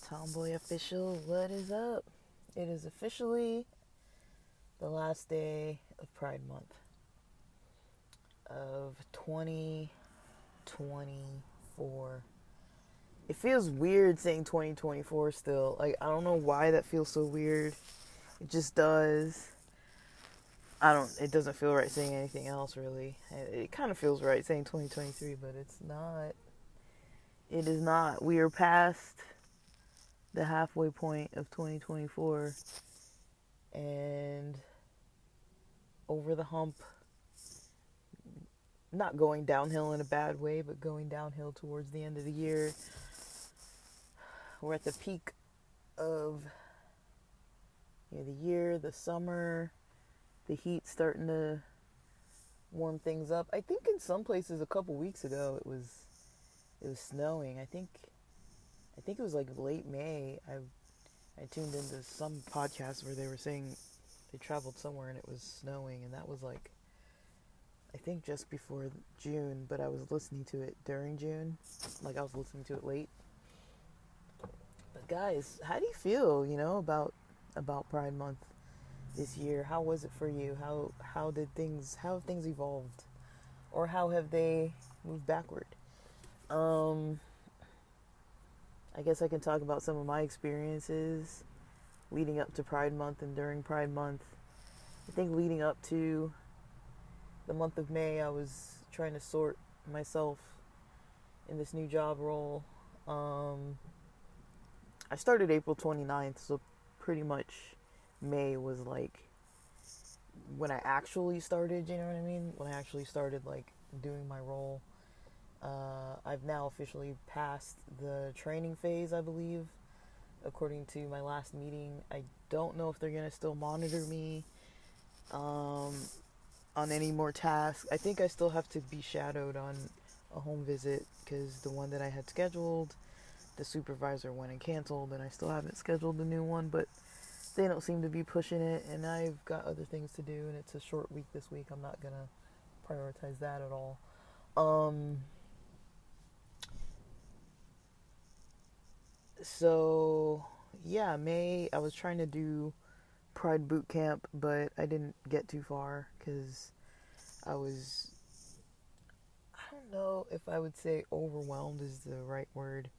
Tomboy Official, what is up? It is officially the last day of Pride Month of 2024. It feels weird saying 2024 still. Like, I don't know why that feels so weird. It just does. It doesn't feel right saying anything else, really. It kind of feels right saying 2023, but it's not. It is not. We are past the halfway point of 2024 and over the hump, not going downhill in a bad way, but going downhill towards the end of the year. We're at the peak of the year, the summer, the heat starting to warm things up. I think in some places a couple weeks ago it was snowing. I think it was like late May. I tuned into some podcast where they were saying they traveled somewhere and it was snowing, and that was like, I think just before June, but I was listening to it during June. Like, I was listening to it late. But guys, how do you feel, about Pride Month this year? How was it for you? How have things evolved? Or how have they moved backward? I guess I can talk about some of my experiences leading up to Pride Month and during Pride Month. I think leading up to the month of May, I was trying to sort myself in this new job role. I started April 29th, so pretty much May was like when I actually started, you know what I mean? When I actually started like doing my role. I've now officially passed the training phase, I believe, according to my last meeting. I don't know if they're going to still monitor me on any more tasks. I think I still have to be shadowed on a home visit because the one that I had scheduled, the supervisor went and canceled, and I still haven't scheduled the new one, but they don't seem to be pushing it, and I've got other things to do, and it's a short week this week. I'm not going to prioritize that at all. So, yeah, May, I was trying to do Pride Boot Camp, but I didn't get too far because I don't know if I would say overwhelmed is the right word.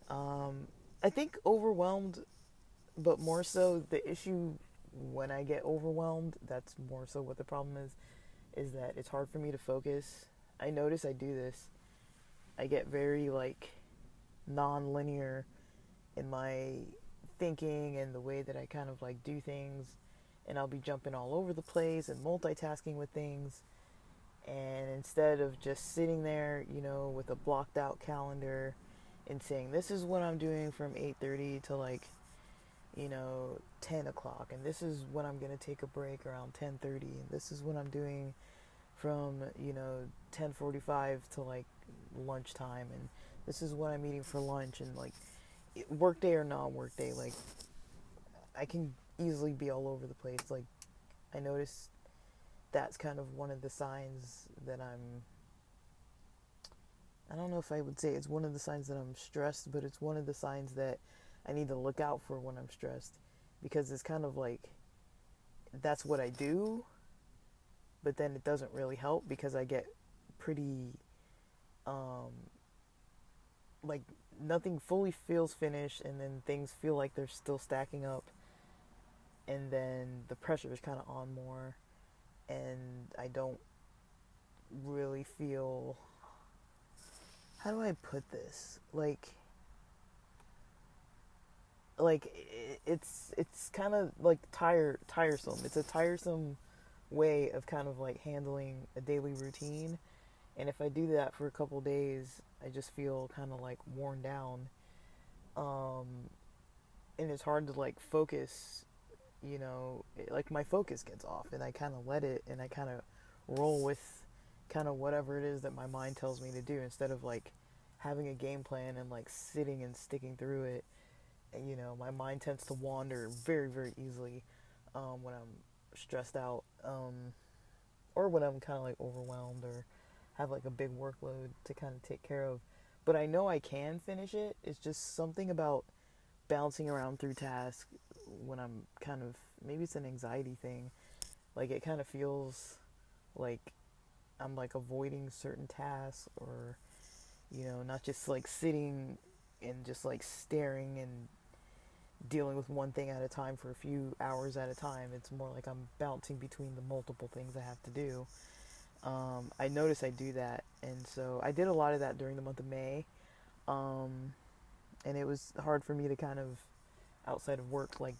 I think overwhelmed, but more so the issue when I get overwhelmed, that's more so what the problem is that it's hard for me to focus. I notice I do this. I get very like non-linear in my thinking and the way that I kind of like do things, and I'll be jumping all over the place and multitasking with things, and instead of just sitting there, with a blocked out calendar and saying this is what I'm doing from 8:30 to like 10 o'clock, and this is when I'm gonna take a break around 10:30, and this is what I'm doing from 10:45 to like lunchtime, and this is what I'm eating for lunch, and like work day or non-work day, like I can easily be all over the place. Like, I notice that's kind of one of the signs that I don't know if I would say it's one of the signs that I'm stressed, but it's one of the signs that I need to look out for when I'm stressed, because it's kind of like that's what I do, but then it doesn't really help because I get pretty like nothing fully feels finished, and then things feel like they're still stacking up, and then the pressure is kind of on more, and I don't really feel, how do I put this, it's kind of like tiresome. It's a tiresome way of kind of like handling a daily routine, and if I do that for a couple days, I just feel kind of like worn down, and it's hard to like focus. Like my focus gets off, and I kind of let it, and I kind of roll with kind of whatever it is that my mind tells me to do, instead of like having a game plan and like sitting and sticking through it. And, my mind tends to wander very, very easily when I'm stressed out, or when I'm kind of like overwhelmed or have like a big workload to kind of take care of. But I know I can finish it. It's just something about bouncing around through tasks when I'm kind of, maybe it's an anxiety thing. Like it kind of feels like I'm like avoiding certain tasks, or not just like sitting and just like staring and dealing with one thing at a time for a few hours at a time. It's more like I'm bouncing between the multiple things I have to do. I notice I do that, and so I did a lot of that during the month of May, um, and it was hard for me to kind of, outside of work, like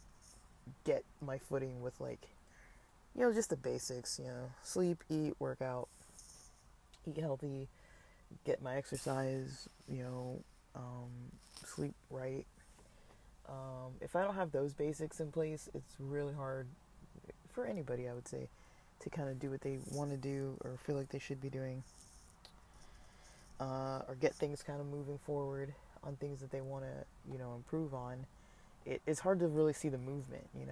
get my footing with like, just the basics, sleep, eat, work out, eat healthy, get my exercise, sleep right. If I don't have those basics in place, it's really hard for anybody, I would say, to kind of do what they want to do or feel like they should be doing, or get things kind of moving forward on things that they want to, improve on. It's hard to really see the movement, and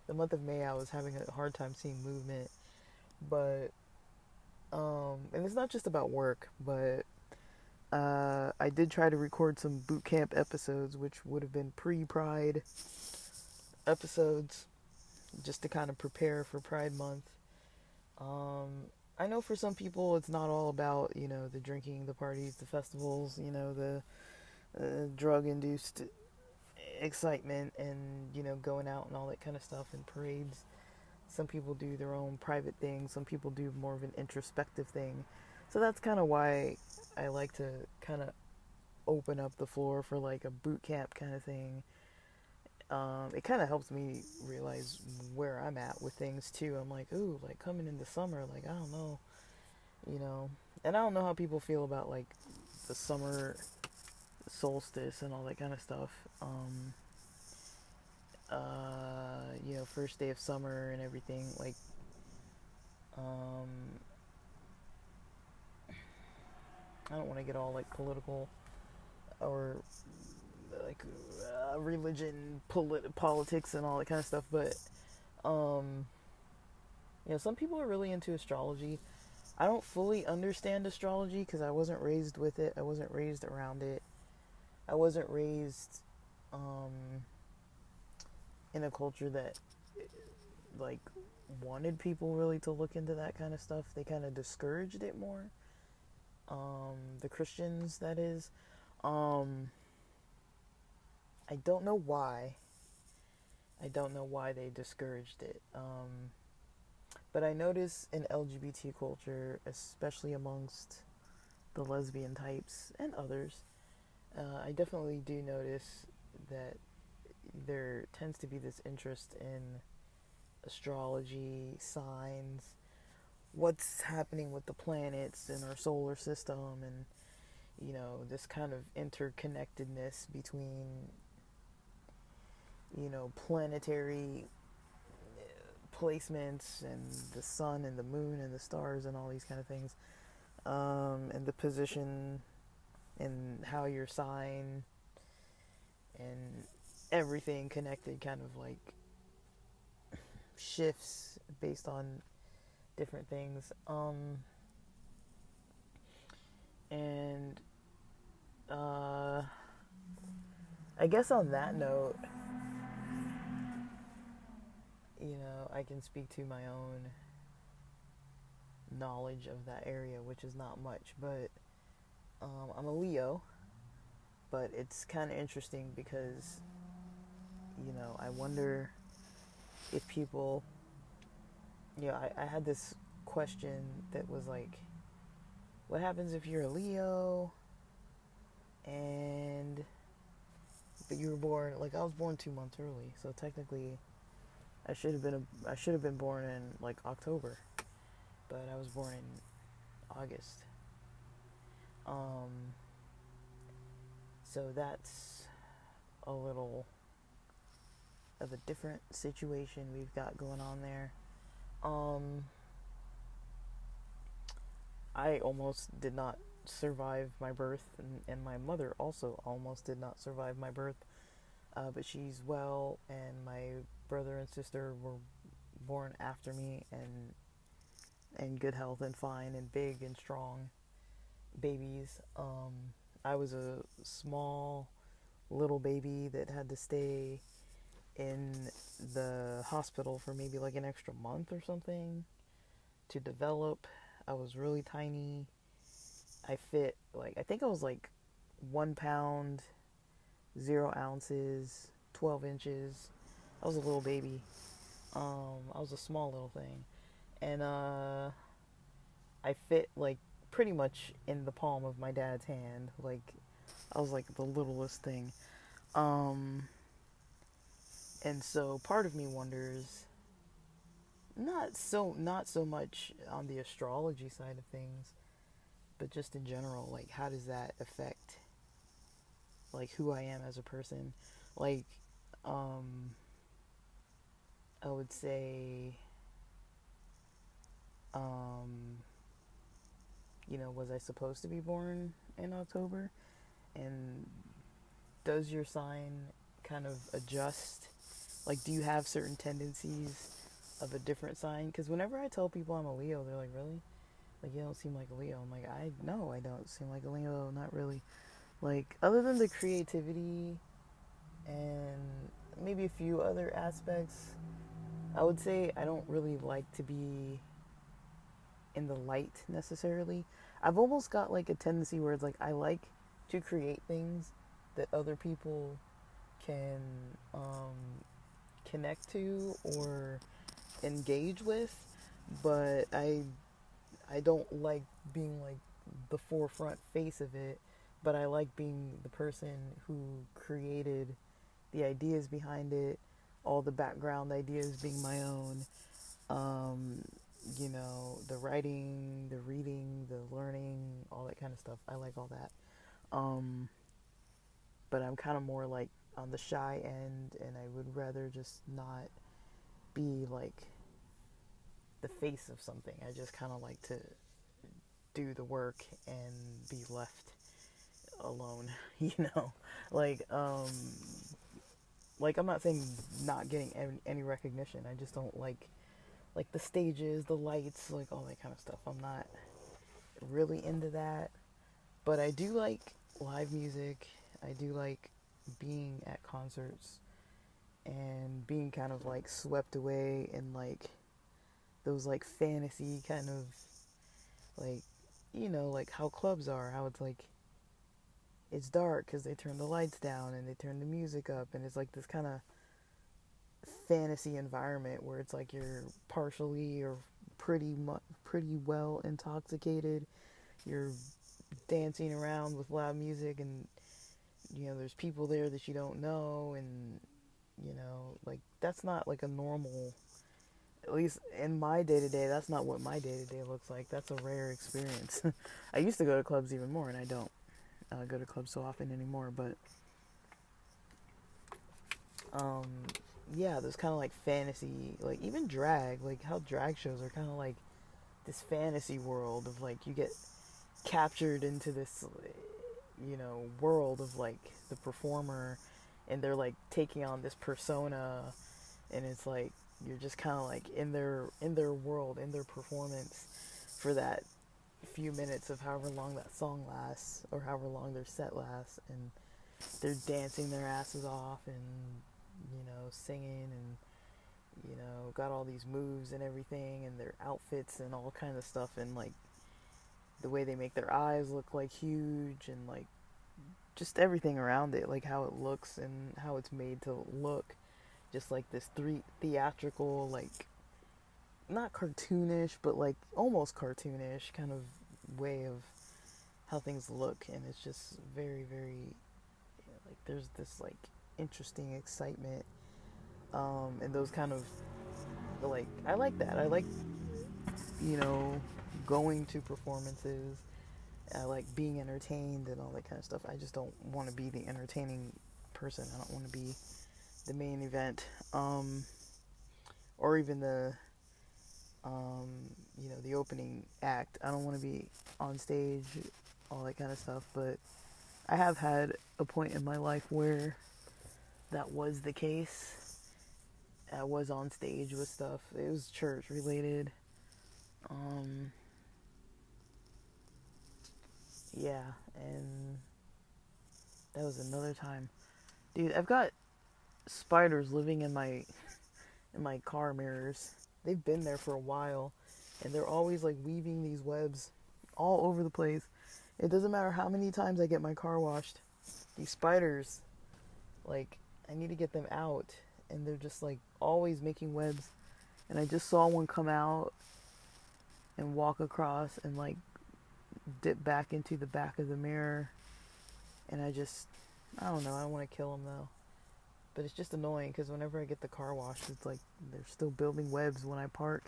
the month of May I was having a hard time seeing movement, but, and it's not just about work, but I did try to record some boot camp episodes, which would have been pre-Pride episodes, just to kind of prepare for Pride Month. I know for some people it's not all about, the drinking, the parties, the festivals, the drug-induced excitement and, going out and all that kind of stuff and parades. Some people do their own private thing. Some people do more of an introspective thing. So that's kind of why I like to kind of open up the floor for like a boot camp kind of thing. It kind of helps me realize where I'm at with things too. I'm like, ooh, like coming into summer, like I don't know, and I don't know how people feel about like the summer solstice and all that kind of stuff. First day of summer and everything. Like, I don't want to get all like political or like religion, politics, and all that kind of stuff, but um, some people are really into astrology. I don't fully understand astrology because I wasn't raised with it. I wasn't raised around it. I wasn't raised in a culture that like wanted people really to look into that kind of stuff. They kind of discouraged it more. The Christians, that is. I don't know why. I don't know why they discouraged it. But I notice in LGBT culture, especially amongst the lesbian types and others, I definitely do notice that there tends to be this interest in astrology, signs, what's happening with the planets in our solar system, and this kind of interconnectedness between planetary placements and the sun and the moon and the stars and all these kind of things, and the position and how your sign and everything connected kind of like shifts based on different things. And I guess on that note, I can speak to my own knowledge of that area, which is not much, but I'm a Leo, but it's kind of interesting because, I wonder if people, I had this question that was like, what happens if you're a Leo but you were born, like I was born 2 months early, so technically I should have been born in like October, but I was born in August. So that's a little of a different situation we've got going on there. I almost did not survive my birth, and my mother also almost did not survive my birth, but she's well, and my brother and sister were born after me and in good health and fine and big and strong babies. I was a small little baby that had to stay in the hospital for maybe like an extra month or something to develop. I was really tiny. I fit like, I think I was like 1 pound, 0 ounces, 12 inches. I was a little baby. I was a small little thing. And I fit like pretty much in the palm of my dad's hand. Like, I was like the littlest thing. Um, and so part of me wonders, not so much on the astrology side of things, but just in general, like how does that affect like who I am as a person? Like, um, I would say, um, was I supposed to be born in October? And does your sign kind of adjust? Like, do you have certain tendencies of a different sign? Because whenever I tell people I'm a Leo, they're like, really? Like, you don't seem like a Leo. I'm like, I know I don't seem like a Leo, not really. Like, other than the creativity and maybe a few other aspects, I would say I don't really like to be in the light necessarily. I've almost got like a tendency where it's like I like to create things that other people can connect to or engage with, but I don't like being like the forefront face of it, but I like being the person who created the ideas behind it, all the background ideas being my own. Um, the writing, the reading, the learning, all that kind of stuff. I like all that. Um, but I'm kind of more like on the shy end, and I would rather just not be like the face of something. I just kind of like to do the work and be left alone, you know? Like, like I'm not saying not getting any recognition. I just don't like the stages, the lights, like all that kind of stuff. I'm not really into that, but I do like live music. I do like being at concerts and being kind of like swept away in like those like fantasy kind of like like how clubs are, how it's like it's dark because they turn the lights down and they turn the music up, and it's like this kind of fantasy environment where it's like you're partially or pretty well intoxicated. You're dancing around with loud music, and there's people there that you don't know, and like that's not like a normal, at least in my day to day, that's not what my day to day looks like. That's a rare experience. I used to go to clubs even more, and I don't go to clubs so often anymore. But um, yeah, there's kind of like fantasy, like even drag, like how drag shows are kind of like this fantasy world of like you get captured into this world of like the performer, and they're like taking on this persona, and it's like you're just kind of like in their world, in their performance for that few minutes of however long that song lasts or however long their set lasts, and they're dancing their asses off and singing and got all these moves and everything, and their outfits and all kinds of stuff, and like the way they make their eyes look like huge, and like just everything around it, like how it looks and how it's made to look, just like this theatrical, like not cartoonish, but like almost cartoonish kind of way of how things look, and it's just very, very like there's this like interesting excitement, and those kind of like I like that. I like you know going to performances. I like being entertained and all that kind of stuff. I just don't want to be the entertaining person. I don't want to be the main event, or even the opening act. I don't want to be on stage, all that kind of stuff. But I have had a point in my life where that was the case, I was on stage with stuff. It was church related. Um, yeah, and that was another time. Dude, I've got spiders living in my car mirrors. They've been there for a while, and they're always like weaving these webs all over the place. It doesn't matter how many times I get my car washed. These spiders, like, I need to get them out, and they're just like always making webs. And I just saw one come out and walk across and like dip back into the back of the mirror. And I don't know, I don't want to kill them though. But it's just annoying because whenever I get the car washed, it's like they're still building webs when I park.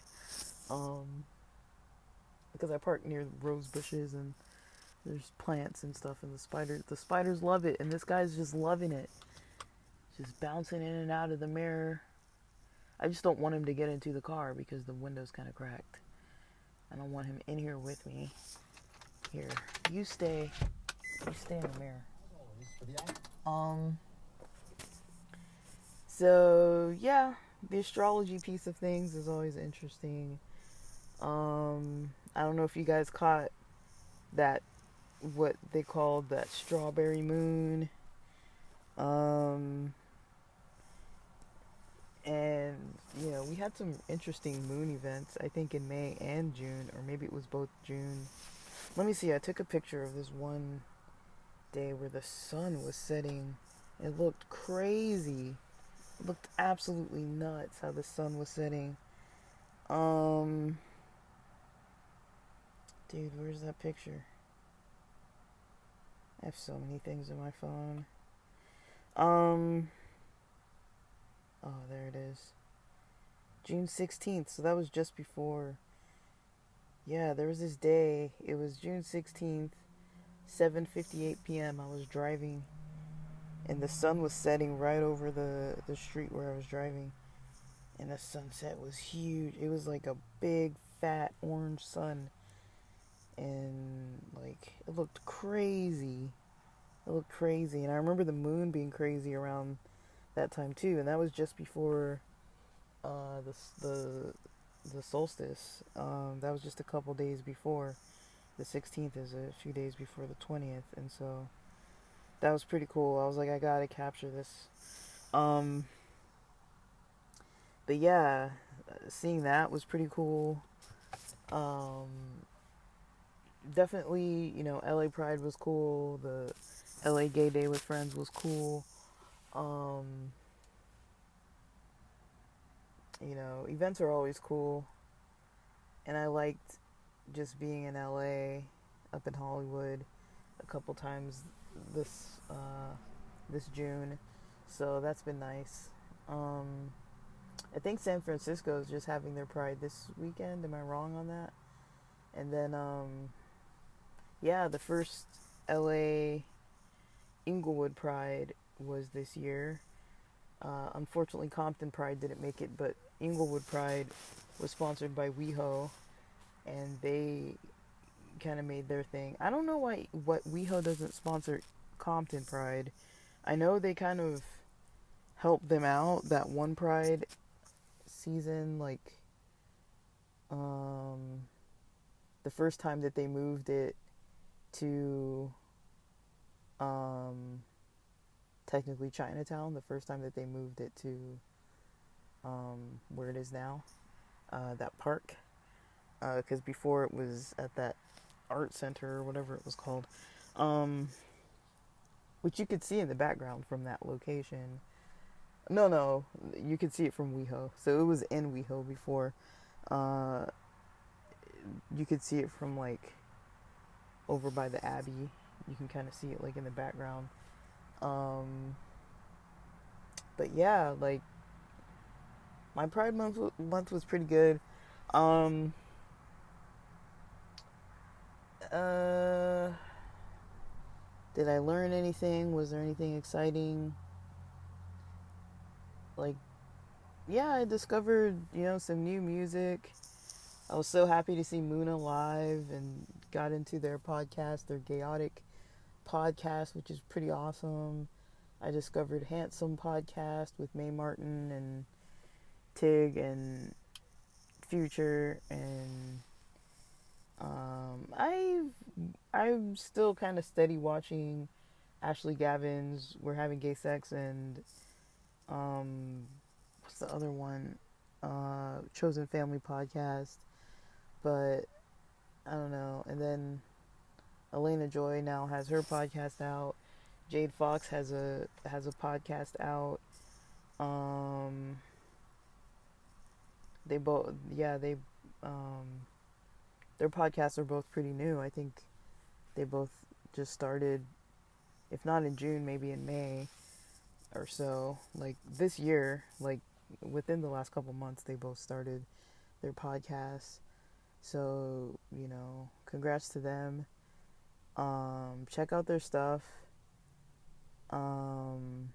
Because I park near rose bushes and there's plants and stuff, and the spiders love it, and this guy's just loving it, just bouncing in and out of the mirror. I just don't want him to get into the car because the window's kind of cracked. I don't want him in here with me. Here, you stay in the mirror. So yeah, the astrology piece of things is always interesting. I don't know if you guys caught that, what they called that strawberry moon. And you know, we had some interesting moon events, I think in May and June, or maybe it was both June. Let me see, I took a picture of this one day where the sun was setting. It looked crazy. It looked absolutely nuts how the sun was setting. Dude, where's that picture? I have so many things on my phone. Oh, there it is. June 16th, so that was just before. Yeah, there was this day. It was June 16th, 7:58 p.m. I was driving, and the sun was setting right over the street where I was driving. And the sunset was huge. It was like a big, fat, orange sun. And, like, it looked crazy. It looked crazy. And I remember the moon being crazy around that time, too. And that was just before the solstice. That was just a couple days before. The 16th is a few days before the 20th. And so that was pretty cool. I was like, I gotta capture this. But yeah, seeing that was pretty cool. Definitely, you know, LA Pride was cool. The LA Gay Day with Friends was cool. You know, events are always cool. And I liked just being in LA, up in Hollywood, a couple times this this June. So that's been nice. I think San Francisco is just having their Pride this weekend. Am I wrong on that? And then, yeah, the first LA Inglewood Pride was this year. Unfortunately, Compton Pride didn't make it, but Inglewood Pride was sponsored by WeHo, and they kind of made their thing. I don't know what WeHo doesn't sponsor Compton Pride. I know they kind of helped them out that one Pride season, like the first time that they moved it to technically Chinatown, the first time that they moved it to where it is now, that park, because before it was at that art center or whatever it was called, which you could see in the background from that location. No, you could see it from WeHo. So it was in WeHo before. You could see it from like over by the Abbey. You can kind of see it like in the background. But yeah, like my Pride month was pretty good. Did I learn anything? Was there anything exciting? Like, yeah, I discovered, you know, some new music. I was so happy to see Muna live and got into their podcast, their Chaotic podcast, which is pretty awesome. I discovered Handsome podcast with Mae Martin, and Tig and Future, and I'm still kind of steady watching Ashley Gavin's We're Having Gay Sex, and what's the other one? Chosen Family podcast, but I don't know. And then Elena Joy now has her podcast out. Jade Fox has a podcast out. Um, they both, yeah, their podcasts are both pretty new. I think they both just started, if not in June, maybe in May or so. Like this year, like within the last couple months, they both started their podcasts. So, congrats to them. Check out their stuff. I'm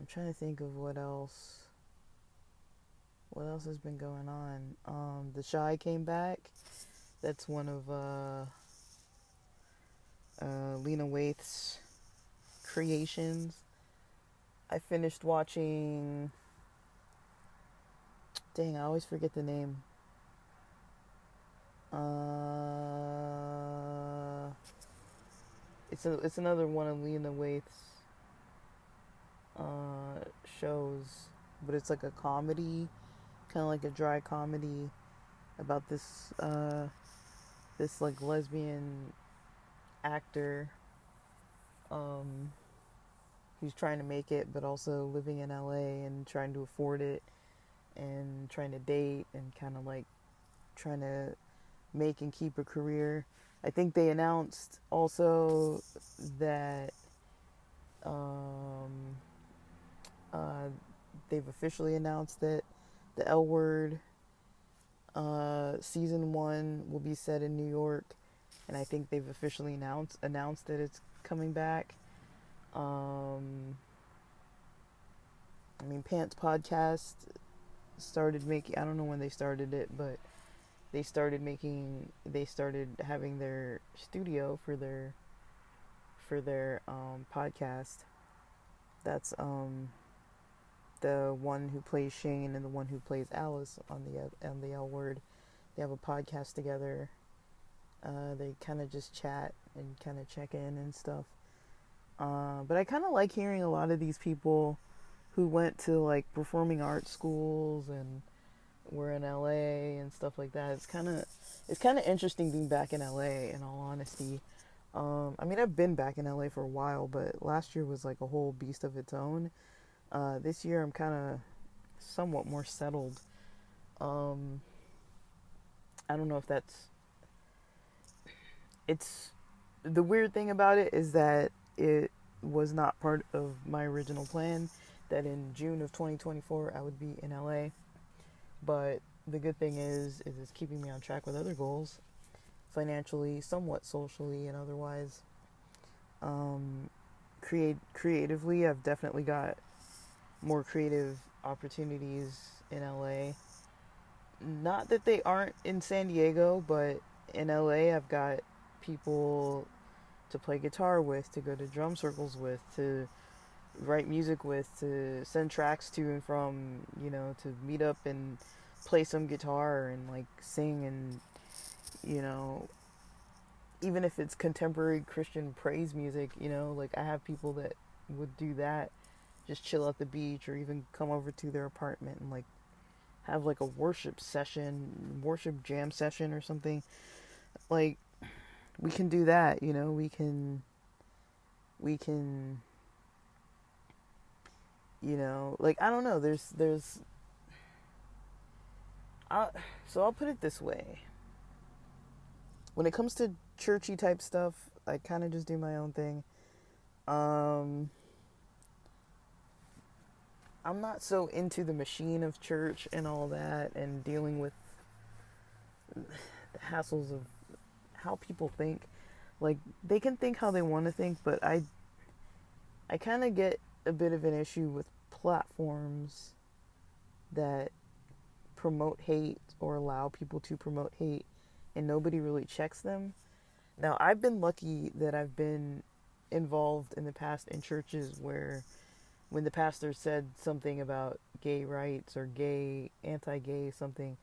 trying to think of what else. What else has been going on? The Shy came back. That's one of Lena Waithe's creations. I finished watching. Dang, I always forget the name. It's another one of Lena Waithe's shows, but it's like a comedy, kind of like a dry comedy about this like lesbian actor who's trying to make it, but also living in LA and trying to afford it, and trying to date, and kind of like trying to make and keep a career. I think they announced also that they've officially announced that the L Word season 1 will be set in New York, and I think they've officially announced that it's coming back. Pants Podcast started making, I don't know when they started it, but they started having their studio for their podcast. That's the one who plays Shane and the one who plays Alice on the L Word. They have a podcast together. They kind of just chat and kind of check in and stuff. But I kind of like hearing a lot of these people who went to like performing arts schools and were in LA and stuff like that. It's kind of interesting being back in LA, in all honesty. I've been back in LA for a while, but last year was like a whole beast of its own. This year I'm kind of somewhat more settled. I don't know if it's the weird thing about it is that it was not part of my original plan that in June of 2024 I would be in LA. But the good thing is it's keeping me on track with other goals, financially, somewhat socially, and otherwise. Creatively, I've definitely got more creative opportunities in LA. Not that they aren't in San Diego, but in LA I've got people to play guitar with, to go to drum circles with, to write music with, to send tracks to and from, to meet up and play some guitar and like sing, and even if it's contemporary Christian praise music, like I have people that would do that, just chill at the beach, or even come over to their apartment and like have like a worship jam session or something. Like we can do that, we can like I don't know, so I'll put it this way. When it comes to churchy type stuff, I kind of just do my own thing. I'm not so into the machine of church and all that, and dealing with the hassles of how people think. Like, they can think how they want to think, but I kind of get a bit of an issue with platforms that promote hate or allow people to promote hate, and nobody really checks them. Now, I've been lucky that I've been involved in the past in churches where when the pastor said something about gay rights or gay, anti-gay something.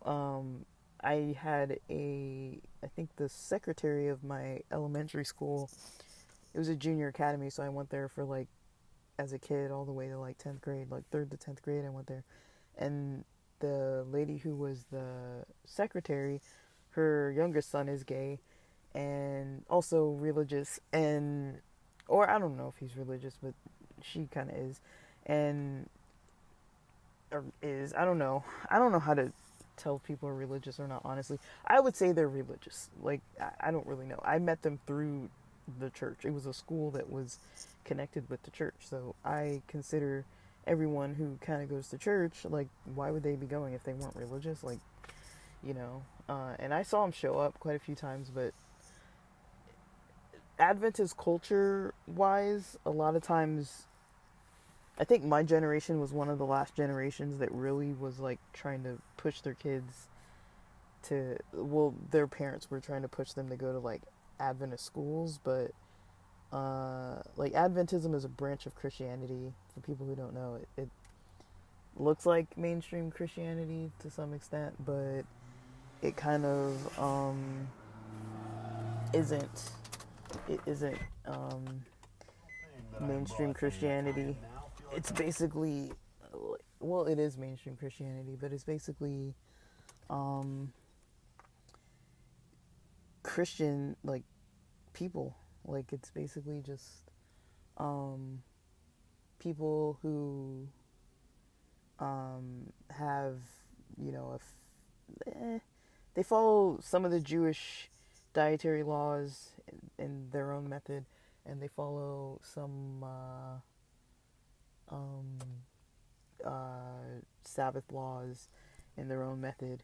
Um, I had I think the secretary of my elementary school, it was a junior academy, so I went there for like, as a kid, all the way to like 10th grade, like 3rd to 10th grade, I went there. And the lady who was the secretary, her youngest son is gay and also religious, and, or I don't know if he's religious, but she kind of is. And, or is, I don't know how to tell if people are religious or not, honestly. I would say they're religious. Like, I don't really know. I met them through the church. It was a school that was connected with the church. So I consider everyone who kind of goes to church, like, why would they be going if they weren't religious? Like, you know. And I saw them show up quite a few times, but Adventist culture wise, a lot of times, I think my generation was one of the last generations that really was like trying to push their kids to, well, their parents were trying to push them to go to like Adventist schools, but like Adventism is a branch of Christianity. For people who don't know, it looks like mainstream Christianity to some extent, but it kind of isn't. It isn't mainstream Christianity. It's basically, well, it is mainstream Christianity, but it's basically Christian, like, people. Like, it's basically just people who have, you know, they follow some of the Jewish dietary laws in their own method, and they follow some Sabbath laws in their own method.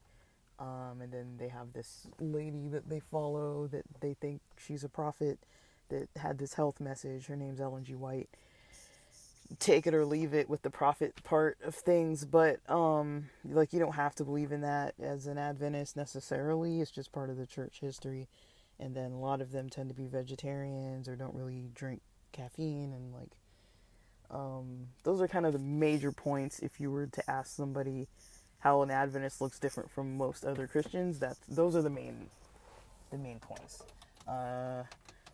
And then they have this lady that they follow that they think she's a prophet that had this health message. Her name's Ellen G. White. Take it or leave it with the prophet part of things, but like, you don't have to believe in that as an Adventist necessarily. It's just part of the church history. And then a lot of them tend to be vegetarians or don't really drink caffeine, and like those are kind of the major points. If you were to ask somebody how an Adventist looks different from most other Christians, those are the main points.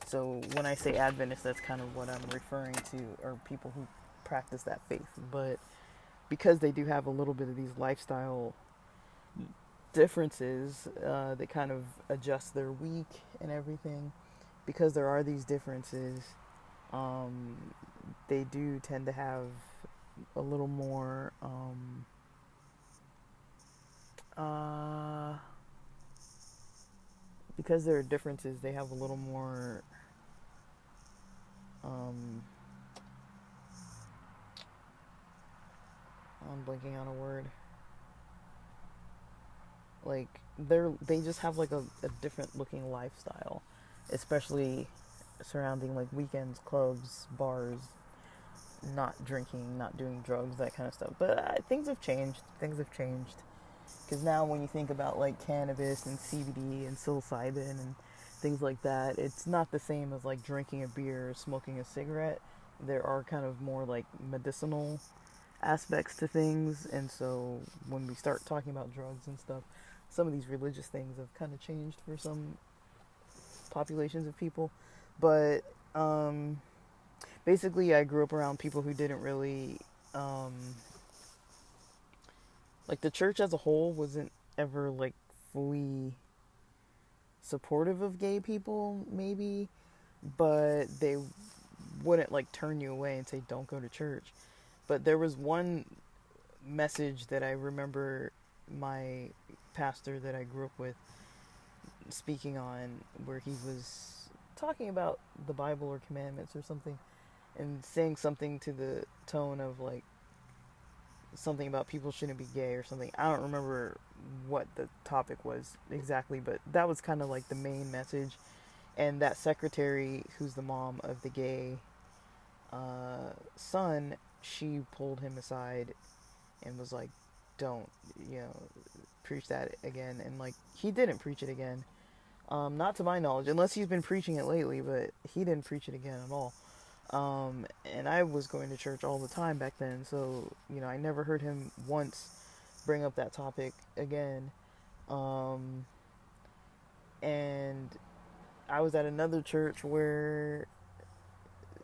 So when I say Adventist, that's kind of what I'm referring to, or people who practice that faith. But because they do have a little bit of these lifestyle differences, that kind of adjust their week and everything, because there are these differences, they do tend to have a little more because there are differences, they have a little more I'm blanking on a word. Like, they just have like a different looking lifestyle, especially surrounding like weekends, clubs, bars, not drinking, not doing drugs, that kind of stuff. But things have changed. Because now when you think about like cannabis and CBD and psilocybin and things like that, it's not the same as like drinking a beer or smoking a cigarette. There are kind of more like medicinal aspects to things, and so when we start talking about drugs and stuff, some of these religious things have kind of changed for some populations of people. But basically, I grew up around people who didn't really like, the church as a whole wasn't ever like fully supportive of gay people, maybe, but they wouldn't like turn you away and say don't go to church. But there was one message that I remember my pastor that I grew up with speaking on, where he was talking about the Bible or commandments or something, and saying something to the tone of like something about people shouldn't be gay or something. I don't remember what the topic was exactly, but that was kind of like the main message. And that secretary, who's the mom of the gay son, she pulled him aside and was like, don't, preach that again. And like, he didn't preach it again, not to my knowledge, unless he's been preaching it lately, but he didn't preach it again at all. And I was going to church all the time back then, so I never heard him once bring up that topic again. Um, and I was at another church where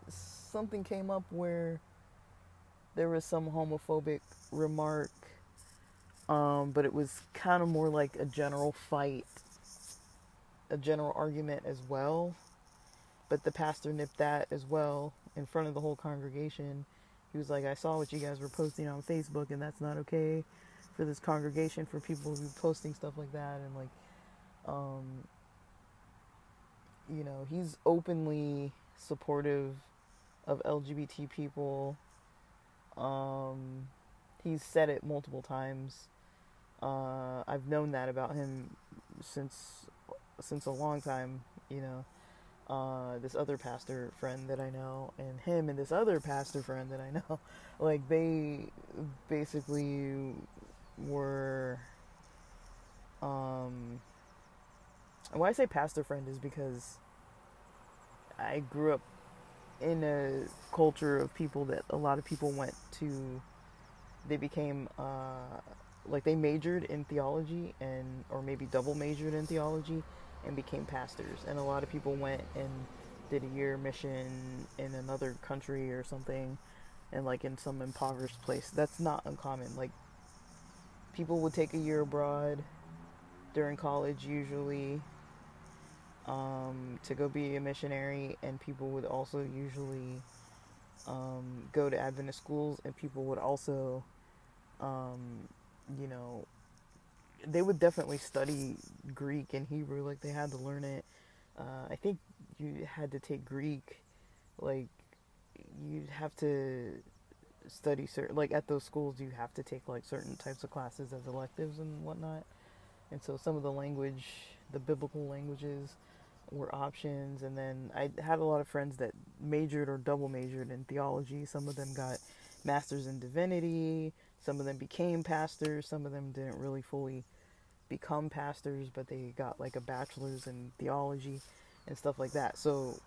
something came up where there was some homophobic remark, but it was kind of more like a general fight, a general argument as well. But the pastor nipped that as well in front of the whole congregation. He was like, I saw what you guys were posting on Facebook, and that's not okay for this congregation, for people to be posting stuff like that. And like, um, he's openly supportive of LGBT people. Um, he's said it multiple times. I've known that about him since a long time. This other pastor friend that I know, and him and this other pastor friend that I know, like they basically were. Why I say pastor friend is because I grew up in a culture of people that a lot of people went to. They became like they majored in theology or maybe double majored in theology and became pastors. And a lot of people went and did a year mission in another country or something, and like in some impoverished place. That's not uncommon. Like people would take a year abroad during college usually, to go be a missionary, and people would also usually go to Adventist schools, and people would also um, you know they would definitely study Greek and Hebrew. Like they had to learn it. I think you had to take Greek. Like you'd have to study certain, like at those schools you have to take like certain types of classes as electives and whatnot. And so some of the language, the biblical languages, were options. And then I had a lot of friends that majored or double majored in theology. Some of them got masters in divinity. Some of them became pastors. Some of them didn't really fully become pastors, but they got like a bachelor's in theology and stuff like that. So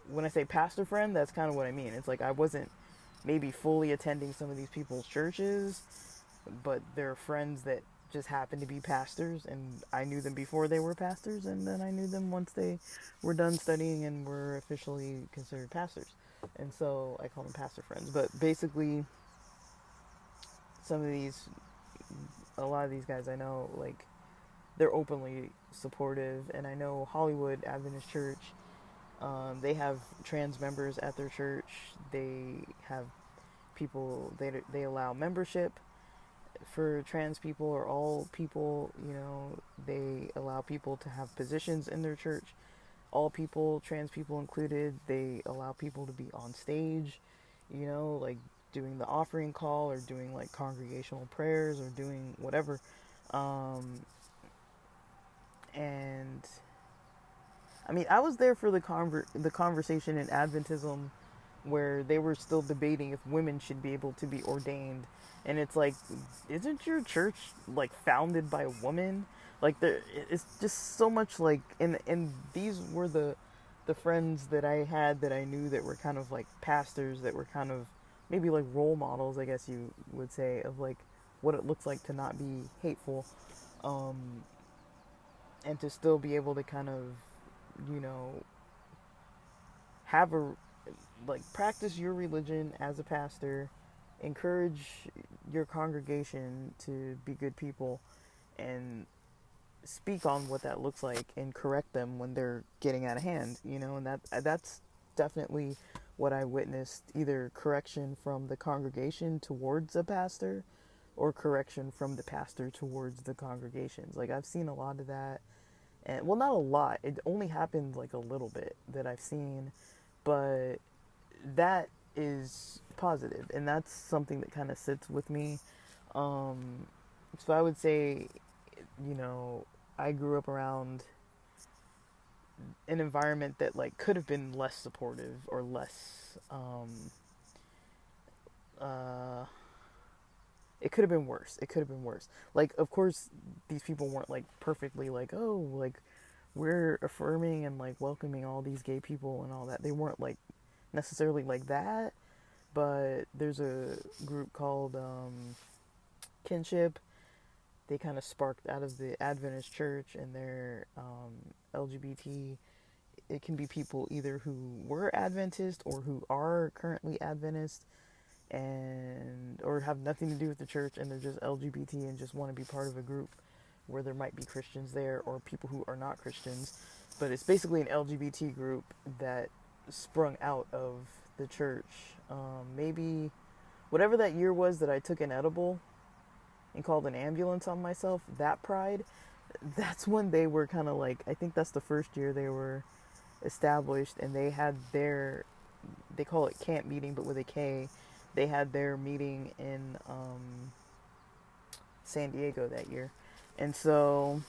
when I say pastor friend, that's kind of what I mean. It's like I wasn't maybe fully attending some of these people's churches, but they're friends that just happened to be pastors, and I knew them before they were pastors, and then I knew them once they were done studying and were officially considered pastors. And so I call them pastor friends. But basically, some of these, a lot of these guys I know, like, they're openly supportive. And I know Hollywood Adventist Church, they have trans members at their church. They have people, they allow membership for trans people or all people. They allow people to have positions in their church, all people, trans people included. They allow people to be on stage, like doing the offering call or doing like congregational prayers or doing whatever. And I mean, I was there for the conversation in Adventism where they were still debating if women should be able to be ordained. And it's like, isn't your church like founded by a woman? Like it's just so much like, and these were the friends that I had that I knew that were kind of like pastors, that were kind of maybe like role models, I guess you would say, of like what it looks like to not be hateful, um, and to still be able to kind of, you know, have a, like, practice your religion as a pastor, encourage your congregation to be good people, and speak on what that looks like and correct them when they're getting out of hand, and that's definitely what I witnessed, either correction from the congregation towards a pastor or correction from the pastor towards the congregations. Like I've seen a lot of that. And well, not a lot. It only happened like a little bit that I've seen, but that is positive, and that's something that kind of sits with me. Um, so I would say, you know, I grew up around an environment that like could have been less supportive or less. Uh, it could have been worse. It could have been worse. Like, of course, these people weren't like perfectly like, oh, like we're affirming and like welcoming all these gay people and all that. They weren't like necessarily like that, but there's a group called Kinship. They kind of sparked out of the Adventist church, and they're LGBT. It can be people either who were Adventist or who are currently Adventist, and or have nothing to do with the church, and they're just LGBT and just want to be part of a group where there might be Christians there or people who are not Christians. But it's basically an LGBT group that sprung out of the church. Maybe whatever that year was that I took an edible and called an ambulance on myself, that Pride, that's when they were kind of like, I think that's the first year they were established, and they had their, they call it camp meeting, but with a K. They had their meeting in San Diego that year. And so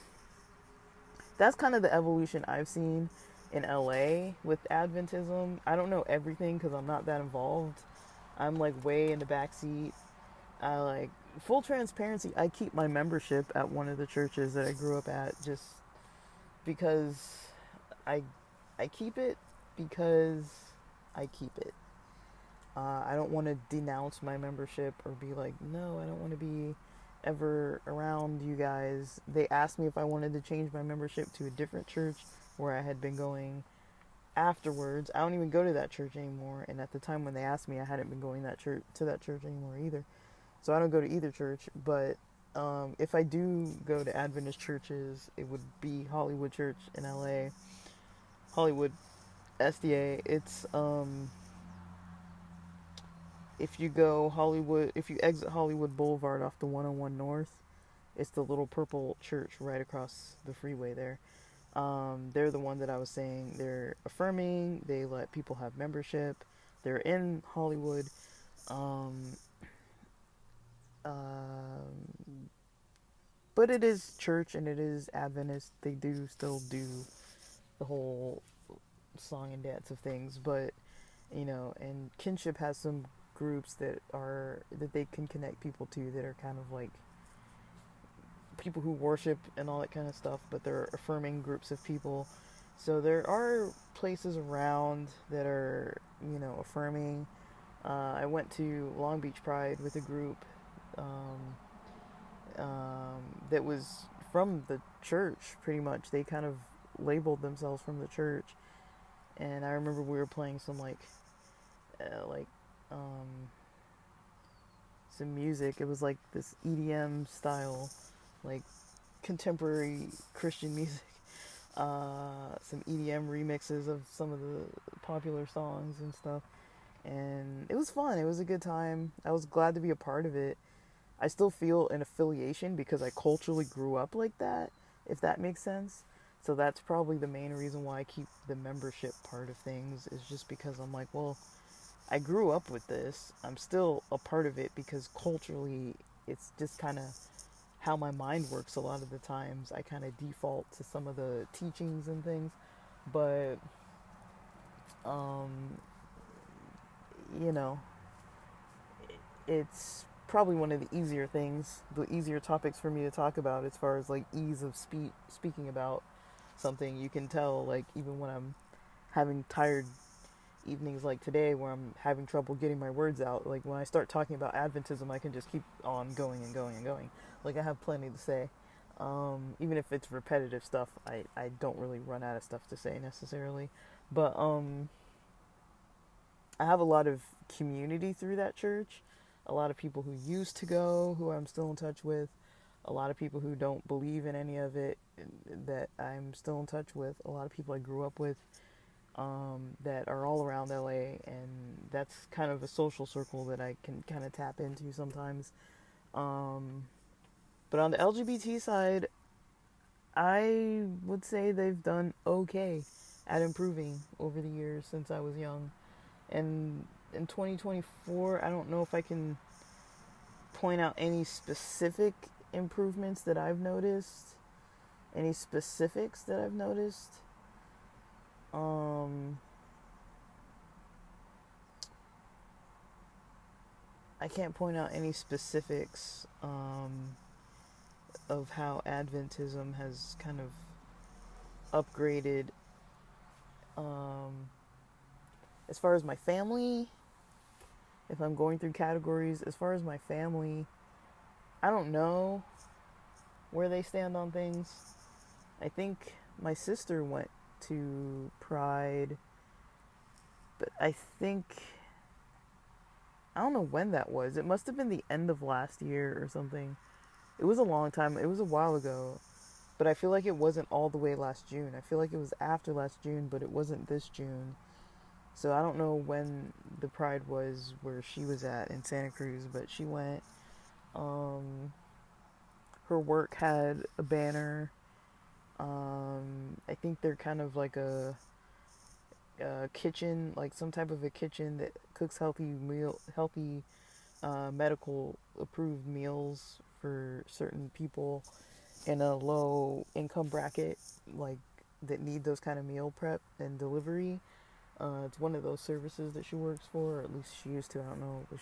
that's kind of the evolution I've seen in LA with Adventism. I don't know everything because I'm not that involved. I'm like way in the back seat. I like, full transparency, I keep my membership at one of the churches that I grew up at just because I I keep it because I keep it. I don't want to denounce my membership or be like, no, I don't want to be ever around you guys. They asked me if I wanted to change my membership to a different church where I had been going afterwards. I don't even go to that church anymore, and at the time when they asked me, I hadn't been going to that church anymore either. So I don't go to either church, but if I do go to Adventist churches, it would be Hollywood Church in LA, Hollywood SDA. It's if you go Hollywood, if you exit Hollywood Boulevard off the 101 North, it's the little purple church right across the freeway there. They're the one that I was saying. They're affirming. They let people have membership. They're in Hollywood. Um, but it is church and it is Adventist. They do still do the whole song and dance of things, but and Kinship has some groups that they can connect people to that are kind of like people who worship and all that kind of stuff, but they're affirming groups of people. So there are places around that are, affirming. I went to Long Beach Pride with a group um, that was from the church, pretty much. They kind of labeled themselves from the church. And I remember we were playing some like um, some music. It was like this EDM style, like contemporary Christian music. Some EDM remixes of some of the popular songs and stuff. And it was fun. It was a good time. I was glad to be a part of it. I still feel an affiliation because I culturally grew up like that, if that makes sense. So that's probably the main reason why I keep the membership part of things, is just because I'm like, well, I grew up with this. I'm still a part of it because culturally it's just kind of how my mind works a lot of the times. I kind of default to some of the teachings and things, but um, you know, it's probably one of the easier things, the easier topics for me to talk about as far as like ease of speaking about something. You can tell, like, even when I'm having tired evenings like today where I'm having trouble getting my words out, like when I start talking about Adventism, I can just keep on going and going and going. Like, I have plenty to say. Even if it's repetitive stuff, I don't really run out of stuff to say necessarily. But I have a lot of community through that church. A lot of people who used to go, who I'm still in touch with. A lot of people who don't believe in any of it that I'm still in touch with. A lot of people I grew up with that are all around LA, and that's kind of a social circle that I can kind of tap into sometimes. But on the LGBT side, I would say they've done okay at improving over the years since I was young. And in 2024, I don't know if I can point out any specific improvements that I've noticed, any specifics that I've noticed. I can't point out any specifics of how Adventism has kind of upgraded As far as my family, if I'm going through categories, as far as my family, I don't know where they stand on things. I think my sister went to Pride, but I don't know when that was. It must have been the end of last year or something. It was a long time. It was a while ago. But I feel like it wasn't all the way last June. I feel like it was after last June, but it wasn't this June. So I don't know when the Pride was where she was at in Santa Cruz, but she went. Her work had a banner. I think they're kind of like a kitchen, like some type of a kitchen that cooks healthy medical approved meals for certain people in a low income bracket, like that need those kind of meal prep and delivery. It's one of those services that she works for, or at least she used to. I don't know, but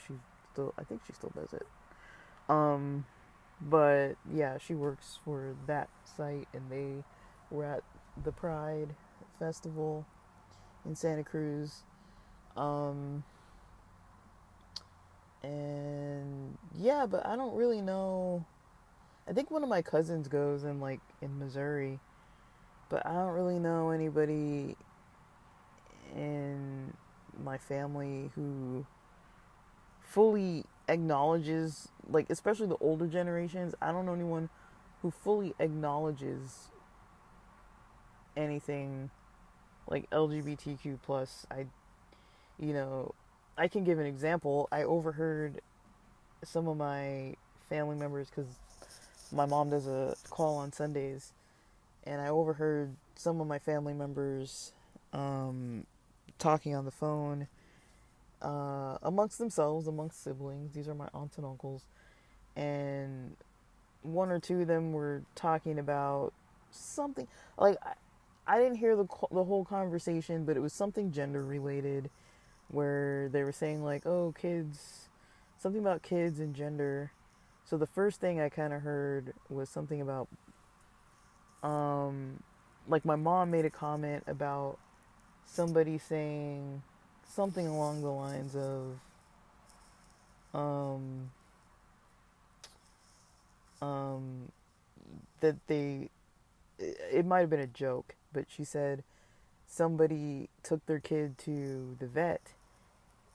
I think she still does it. Um, but yeah, she works for that site, and they were at the Pride Festival in Santa Cruz. Um, and yeah, but I don't really know. I think one of my cousins goes in Missouri, but I don't really know anybody in my family who fully acknowledges, like, especially the older generations. I don't know anyone who fully acknowledges anything like LGBTQ plus. You know, I can give an example. I overheard some of my family members, because my mom does a call on Sundays, and I overheard some of my family members talking on the phone amongst themselves, amongst siblings. These are my aunts and uncles, and one or two of them were talking about something like I didn't hear the whole conversation, but it was something gender related, where they were saying like, oh, kids, something about kids and gender. So the first thing I kind of heard was something about like my mom made a comment about somebody saying something along the lines of um um that it might have been a joke, but she said somebody took their kid to the vet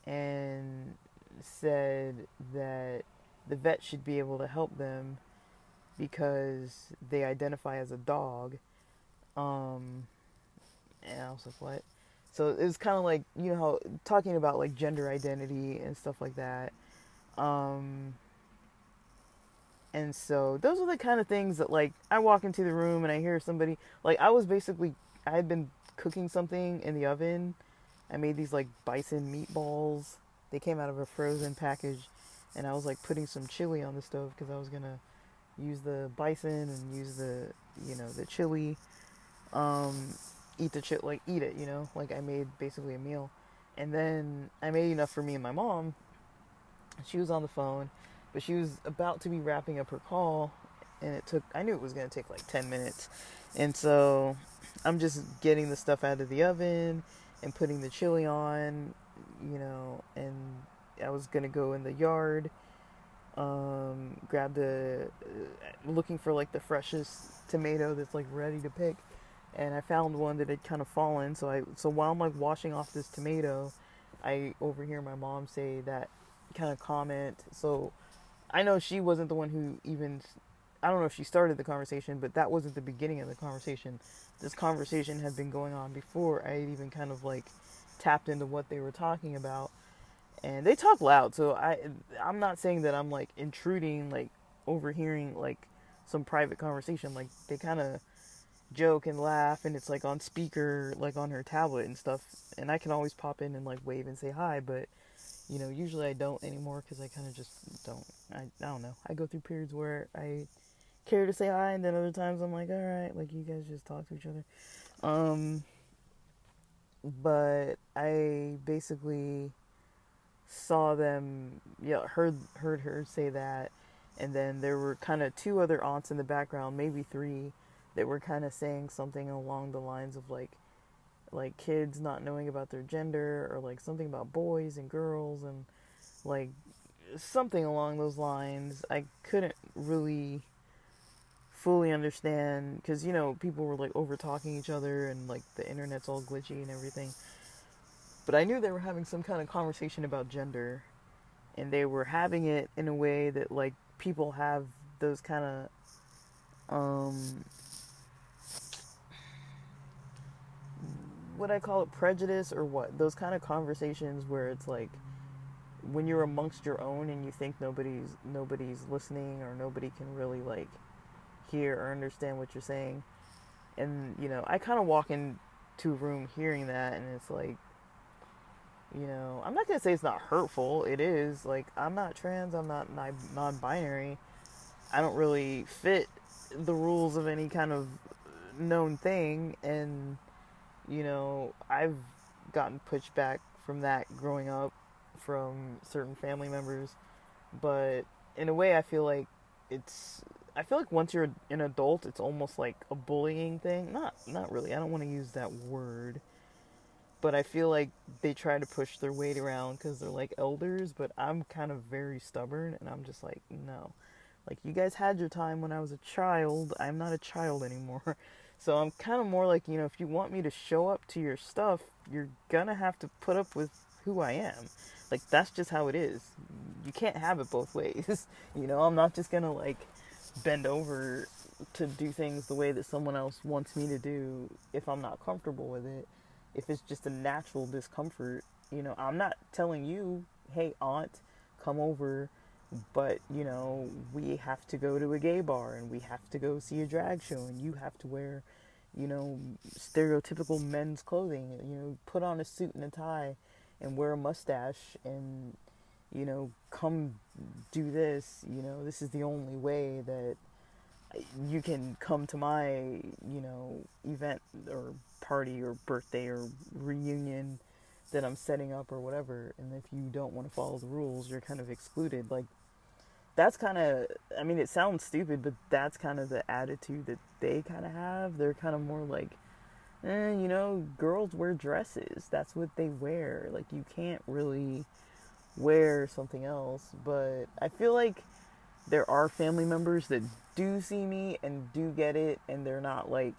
and said that the vet should be able to help them because they identify as a dog. Um, and I was like, what? So it was kind of like, you know, how talking about like gender identity and stuff like that. Um, and so those are the kind of things that, like, I walk into the room and I hear somebody, like, I had been cooking something in the oven. I made these like bison meatballs. They came out of a frozen package, and I was like putting some chili on the stove because I was gonna use the bison and use the chili, um, eat it, like I made basically a meal. And then I made enough for me and my mom. She was on the phone, but she was about to be wrapping up her call, and I knew it was going to take like 10 minutes. And so I'm just getting the stuff out of the oven and putting the chili on, and I was going to go in the yard, grab looking for like the freshest tomato that's like ready to pick. And I found one that had kind of fallen. So while I'm like washing off this tomato, I overhear my mom say that kind of comment. So I know she wasn't the one who even, I don't know if she started the conversation, but that wasn't the beginning of the conversation. This conversation had been going on before I had even kind of like tapped into what they were talking about. And they talk loud, so I'm not saying that I'm like intruding, like overhearing like some private conversation. Like they kind of joke and laugh, and it's like on speaker, like on her tablet and stuff. And I can always pop in and like wave and say hi, but usually I don't anymore because I kind of just don't. I don't know. I go through periods where I care to say hi, and then other times I'm like, all right, like you guys just talk to each other. But I basically saw them, heard her say that, and then there were kind of two other aunts in the background, maybe three, that were kind of saying something along the lines of like, like kids not knowing about their gender, or like something about boys and girls, and like something along those lines. I couldn't really fully understand, because people were like over talking each other, and like the internet's all glitchy and everything. But I knew they were having some kind of conversation about gender, and they were having it in a way that like people have those kind of what I call it, prejudice, or what, those kind of conversations where it's like when you're amongst your own and you think nobody's listening, or nobody can really like hear or understand what you're saying. And I kind of walk into a room hearing that, and it's like, I'm not gonna say it's not hurtful. It is. Like, I'm not trans, I'm not non-binary, I don't really fit the rules of any kind of known thing. And I've gotten pushback from that growing up from certain family members. But in a way, I feel like once you're an adult, it's almost like a bullying thing. Not really. I don't want to use that word, but I feel like they try to push their weight around because they're like elders. But I'm kind of very stubborn, and I'm just like, no. Like, you guys had your time when I was a child. I'm not a child anymore. So I'm kind of more like, if you want me to show up to your stuff, you're gonna have to put up with who I am. Like, that's just how it is. You can't have it both ways. I'm not just gonna like bend over to do things the way that someone else wants me to do if I'm not comfortable with it. If it's just a natural discomfort, I'm not telling you, hey, aunt, come over, but we have to go to a gay bar, and we have to go see a drag show, and you have to wear stereotypical men's clothing, put on a suit and a tie and wear a mustache, and come do this. This is the only way that you can come to my event or party or birthday or reunion that I'm setting up or whatever. And if you don't want to follow the rules, you're kind of excluded. Like, that's kind of, I mean, it sounds stupid, but that's kind of the attitude that they kind of have. They're kind of more like, girls wear dresses. That's what they wear. Like, you can't really wear something else. But I feel like there are family members that do see me and do get it, and they're not like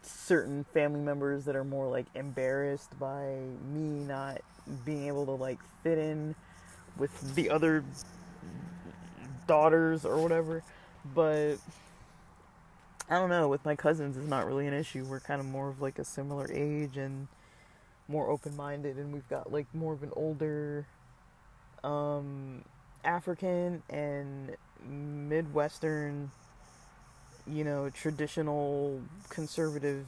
certain family members that are more like embarrassed by me not being able to like fit in with the other daughters or whatever. But I don't know, with my cousins it's not really an issue. We're kind of more of like a similar age and more open-minded, and we've got like more of an older African and Midwestern, traditional conservative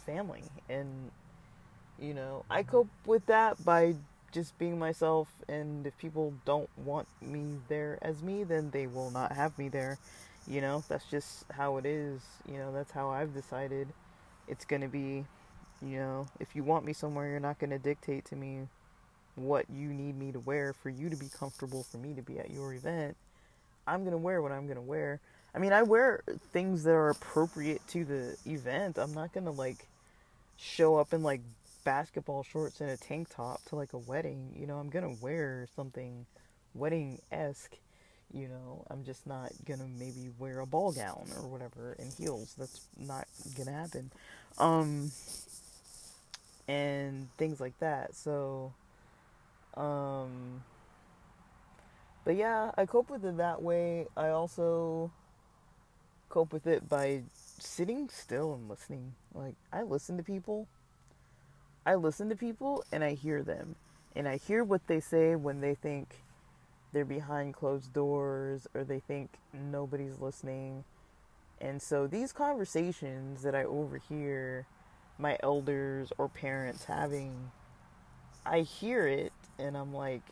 family. And I cope with that by just being myself, and if people don't want me there as me, then they will not have me there. That's just how it is. That's how I've decided it's going to be. If you want me somewhere, you're not going to dictate to me what you need me to wear for you to be comfortable for me to be at your event. I'm going to wear what I'm going to wear. I mean, I wear things that are appropriate to the event. I'm not going to like show up in like basketball shorts and a tank top to like a wedding. I'm going to wear something wedding-esque. I'm just not going to maybe wear a ball gown or whatever and heels. That's not going to happen. And things like that. So, but yeah, I cope with it that way. I also cope with it by sitting still and listening. Like, I listen to people and I hear them. And I hear what they say when they think they're behind closed doors, or they think nobody's listening. And so these conversations that I overhear my elders or parents having, I hear it and I'm like,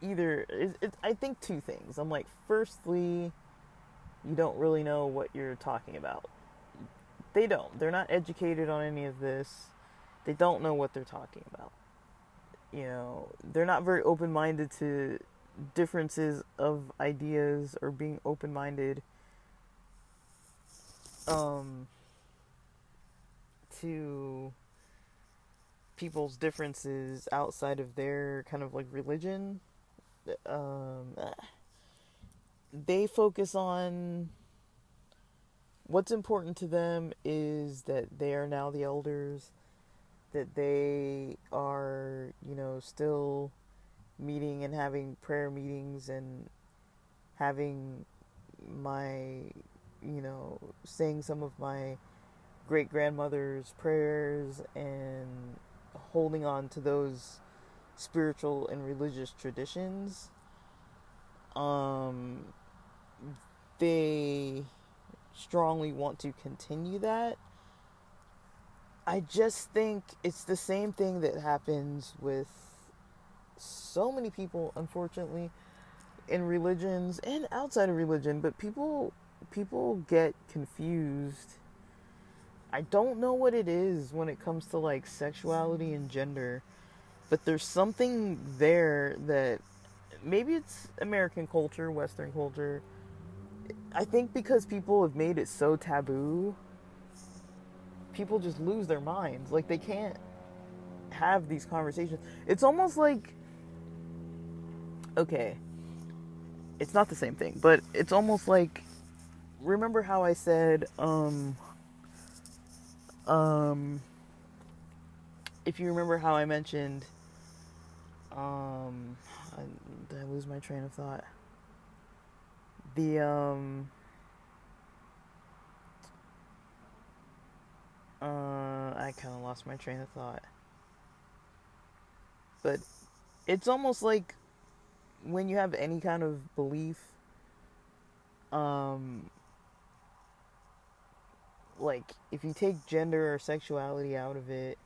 I think two things. I'm like, firstly, you don't really know what you're talking about. They don't. They're not educated on any of this. They don't know what they're talking about. They're not very open-minded to differences of ideas, or being open-minded to people's differences outside of their kind of like religion, um, they focus on what's important to them is that they are now the elders, that they are, still meeting and having prayer meetings and having my, saying some of my great grandmother's prayers and holding on to those spiritual and religious traditions. Um, they strongly want to continue that. I just think it's the same thing that happens with so many people, unfortunately, in religions and outside of religion, but people get confused. I don't know what it is when it comes to like sexuality and gender, but there's something there that maybe it's American culture, Western culture. I think because people have made it so taboo, people just lose their minds. Like they can't have these conversations. It's almost like, okay, it's not the same thing, but it's almost like, remember how I said, if you remember how I mentioned, did I lose my train of thought? The, I kind of lost my train of thought. But it's almost like when you have any kind of belief, like if you take gender or sexuality out of it.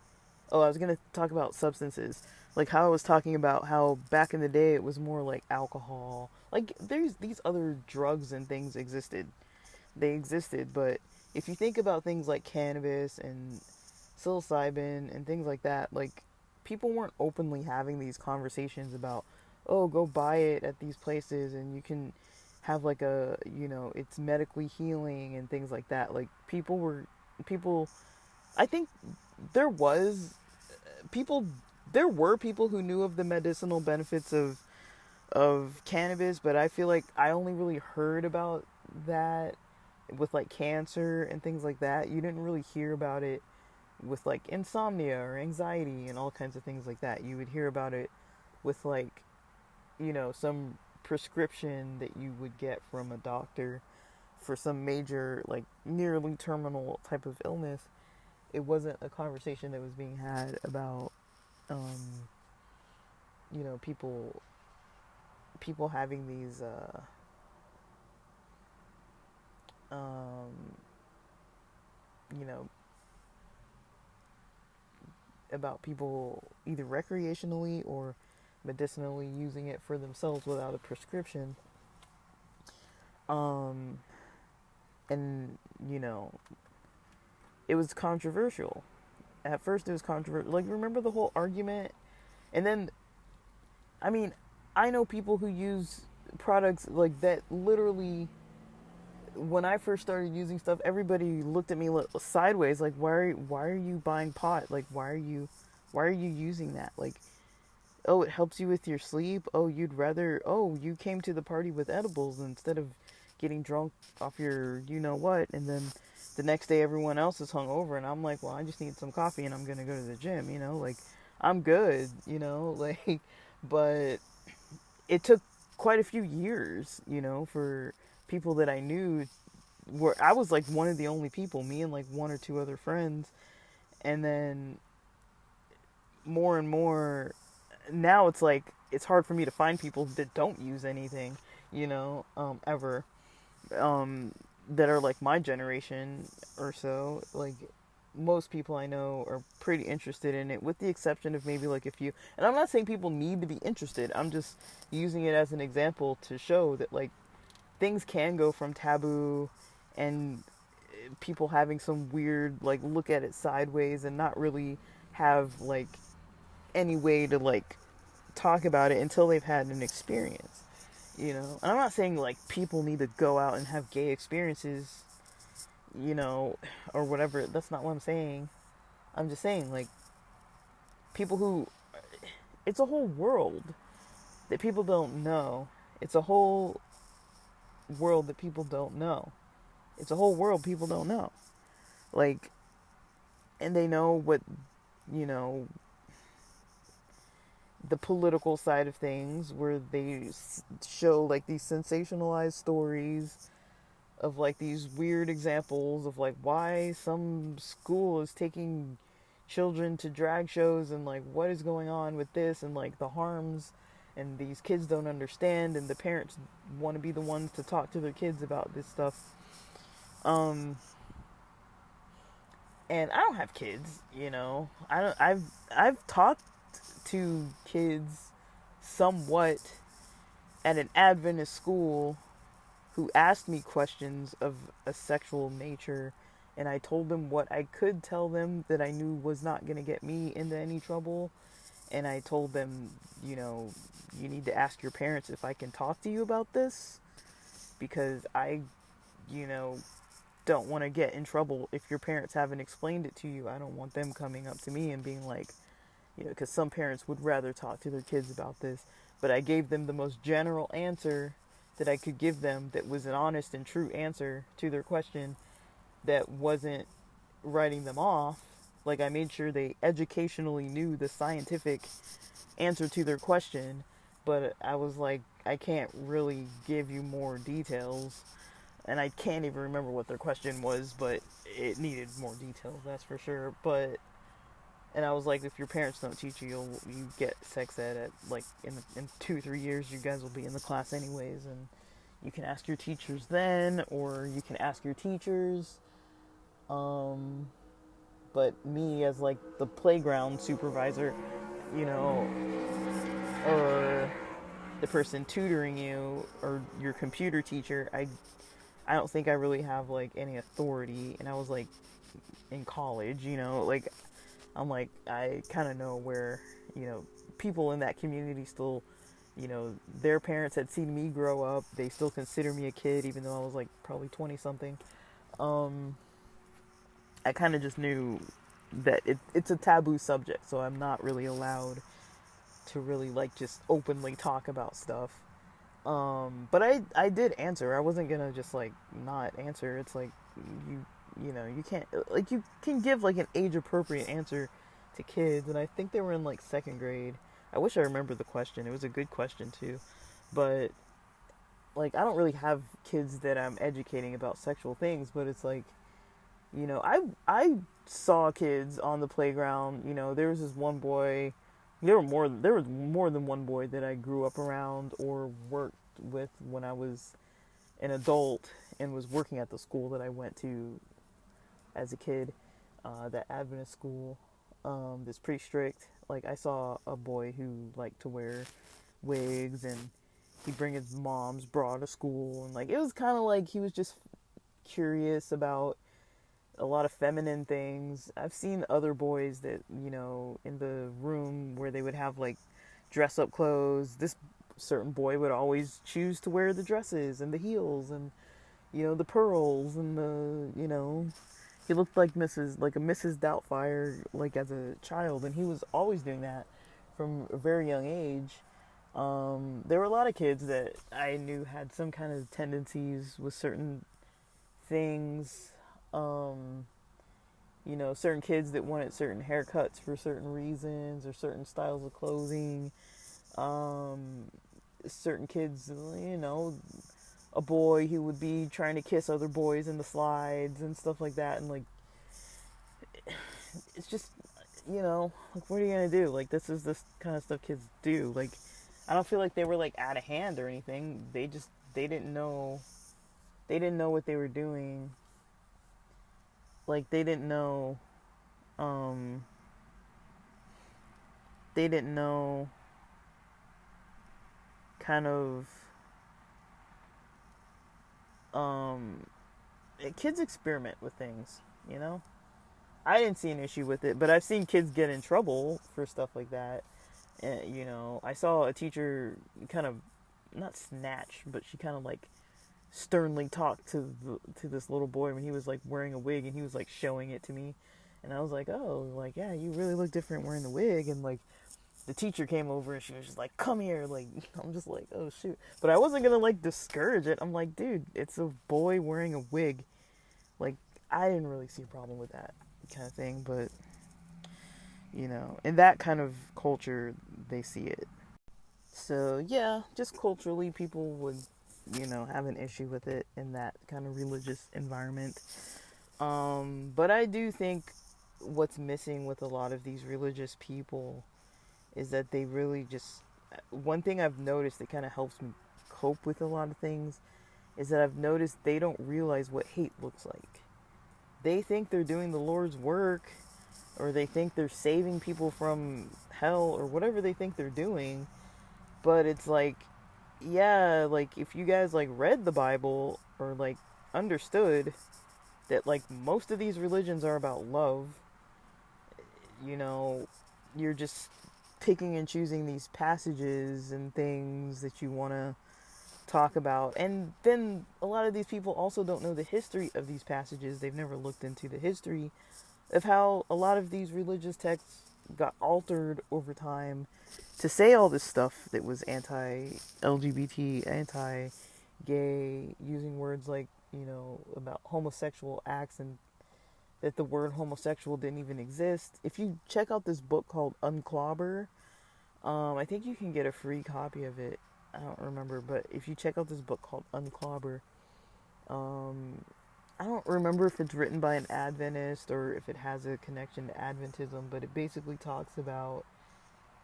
Oh, I was gonna talk about substances, like how I was talking about how back in the day it was more like alcohol. Like there's these other drugs and things existed. They existed, but if you think about things like cannabis and psilocybin and things like that, like people weren't openly having these conversations about, oh, go buy it at these places and you can have like a, it's medically healing and things like that. Like people, I think there was people, there were people who knew of the medicinal benefits of cannabis, but I feel like I only really heard about that with like cancer and things like that. You didn't really hear about it with like insomnia or anxiety and all kinds of things like that. You would hear about it with like, some prescription that you would get from a doctor for some major, like nearly terminal type of illness. It wasn't a conversation that was being had about, people having these, you know, about people either recreationally or medicinally using it for themselves without a prescription. Um, and, it was controversial. At first, it was controversial. Like, remember the whole argument? And then, I mean, I know people who use products like that literally. When I first started using stuff, everybody looked at me sideways, like, why are you buying pot? Like, why are you using that? Like, oh, it helps you with your sleep. Oh, you came to the party with edibles instead of getting drunk off your what. And then the next day everyone else is hungover, and I'm like, well, I just need some coffee and I'm gonna go to the gym. Like, I'm good. Like, but it took quite a few years, for people that I knew, where I was like one of the only people, me and like one or two other friends, and then more and more, now it's like it's hard for me to find people that don't use anything, ever, that are like my generation or so. Like, most people I know are pretty interested in it, with the exception of maybe like a few. And I'm not saying people need to be interested. I'm just using it as an example to show that like things can go from taboo and people having some weird like look at it sideways and not really have like any way to like talk about it until they've had an experience. And I'm not saying like people need to go out and have gay experiences, or whatever. That's not what I'm saying. I'm just saying, like, people who, it's a whole world that people don't know. It's a whole world that people don't know. It's a whole world people don't know. Like, and they know what, you know, the political side of things, where they show like these sensationalized stories of like these weird examples of like why some school is taking children to drag shows, and like what is going on with this, and like the harms, and these kids don't understand, and the parents want to be the ones to talk to their kids about this stuff. um and I don't have kids, you know. I've talked to kids somewhat at an Adventist school who asked me questions of a sexual nature, and I told them what I could tell them that I knew was not going to get me into any trouble. And I told them, you know, you need to ask your parents if I can talk to you about this, because I, you know, don't want to get in trouble if your parents haven't explained it to you. I don't want them coming up to me and being like, you know, because some parents would rather talk to their kids about this. But I gave them the most general answer that I could give them, that was an honest and true answer to their question, that wasn't writing them off. Like, I made sure they educationally knew the scientific answer to their question, but I was like, I can't really give you more details. And I can't even remember what their question was, but it needed more details, that's for sure. But, and I was like, if your parents don't teach you, you get sex ed at, like, in 2-3 years, you guys will be in the class anyways, and you can ask your teachers then, or you can ask your teachers. But me, as like the playground supervisor, you know, or the person tutoring you, or your computer teacher, I don't think I really have like any authority. And I was like in college, you know, like I'm like, I kind of know where, you know, people in that community still, you know, their parents had seen me grow up. They still consider me a kid, even though I was like probably 20 something. I kind of just knew that it's a taboo subject, so I'm not really allowed to really like just openly talk about stuff. But I did answer. I wasn't gonna just like not answer. It's like you know, you can't, like, you can give like an age appropriate answer to kids, and I think they were in like second grade. I wish I remembered the question. It was a good question too, but like I don't really have kids that I'm educating about sexual things, but it's like, you know, I saw kids on the playground. You know, there was this one boy. There was more than one boy that I grew up around or worked with when I was an adult and was working at the school that I went to as a kid. That Adventist school, that's pretty strict. Like, I saw a boy who liked to wear wigs, and he'd bring his mom's bra to school, and like it was kind of like he was just curious about a lot of feminine things. I've seen other boys that, you know, in the room where they would have like dress up clothes, this certain boy would always choose to wear the dresses and the heels and, you know, the pearls and the, you know, he looked like a Mrs. Doubtfire, like as a child, and he was always doing that from a very young age. There were a lot of kids that I knew had some kind of tendencies with certain things. You know, certain kids that wanted certain haircuts for certain reasons, or certain styles of clothing. Certain kids, you know, a boy who would be trying to kiss other boys in the slides and stuff like that. And like, it's just, you know, like, what are you gonna do? Like, this kind of stuff kids do. Like, I don't feel like they were like out of hand or anything. They didn't know, what they were doing. Like, they didn't know kind of, kids experiment with things, you know? I didn't see an issue with it, but I've seen kids get in trouble for stuff like that. And, you know, I saw a teacher kind of, not snatch, but she kind of like sternly talked to this little boy when he was like wearing a wig, and he was like showing it to me, And I was like, oh, like, yeah, you really look different wearing the wig. And like, the teacher came over and she was just like, come here. Like, I'm just like, oh, shoot. But I wasn't going to like discourage it. I'm like, dude, it's a boy wearing a wig. Like, I didn't really see a problem with that kind of thing. But, in that kind of culture, they see it. So, yeah, just culturally, people would, have an issue with it in that kind of religious environment. But I do think what's missing with a lot of these religious people is that they really just. One thing I've noticed that kind of helps me cope with a lot of things is that I've noticed they don't realize what hate looks like. They think they're doing the Lord's work, or they think they're saving people from hell, or whatever they think they're doing. But it's like, yeah, like if you guys like read the Bible or like understood that like most of these religions are about love, you know, you're just picking and choosing these passages and things that you want to talk about. And then a lot of these people also don't know the history of these passages. They've never looked into the history of how a lot of these religious texts got altered over time to say all this stuff that was anti-LGBT, anti-gay, using words like, about homosexual acts, and that the word homosexual didn't even exist. If you check out this book called Unclobber, I think you can get a free copy of it. I don't remember, but if you check out this book called Unclobber, um, I don't remember if it's written by an Adventist or if it has a connection to Adventism, but it basically talks about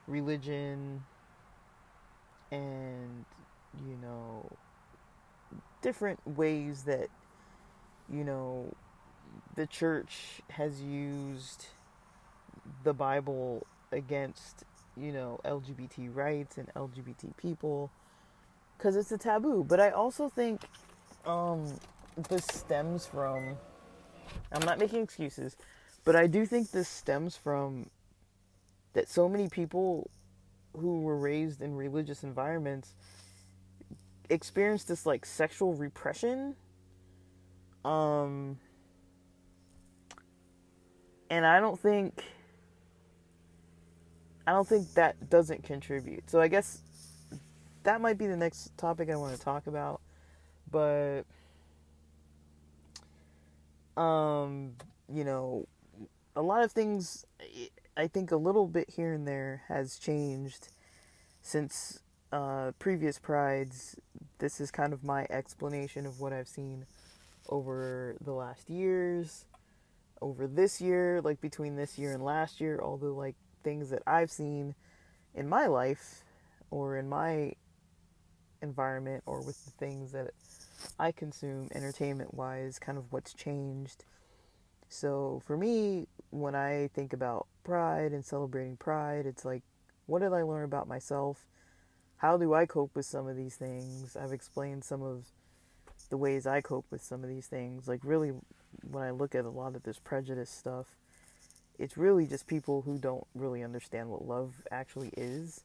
religion and, you know, different ways that, you know, the church has used the Bible against, LGBT rights and LGBT people because it's a taboo. But I also think this stems from, I'm not making excuses, but I do think this stems from that so many people who were raised in religious environments experience this like sexual repression. Um, and I don't think that doesn't contribute. So I guess that might be the next topic I want to talk about. But um, you know, a lot of things, I think a little bit here and there has changed since previous prides. This is kind of my explanation of what I've seen over the last years, over this year, like between this year and last year, all the like things that I've seen in my life or in my environment or with the things that I consume entertainment wise, kind of what's changed. So for me, when I think about pride and celebrating pride, it's like, what did I learn about myself? How do I cope with some of these things? I've explained some of the ways I cope with some of these things. Like, really, when I look at a lot of this prejudice stuff, it's really just people who don't really understand what love actually is.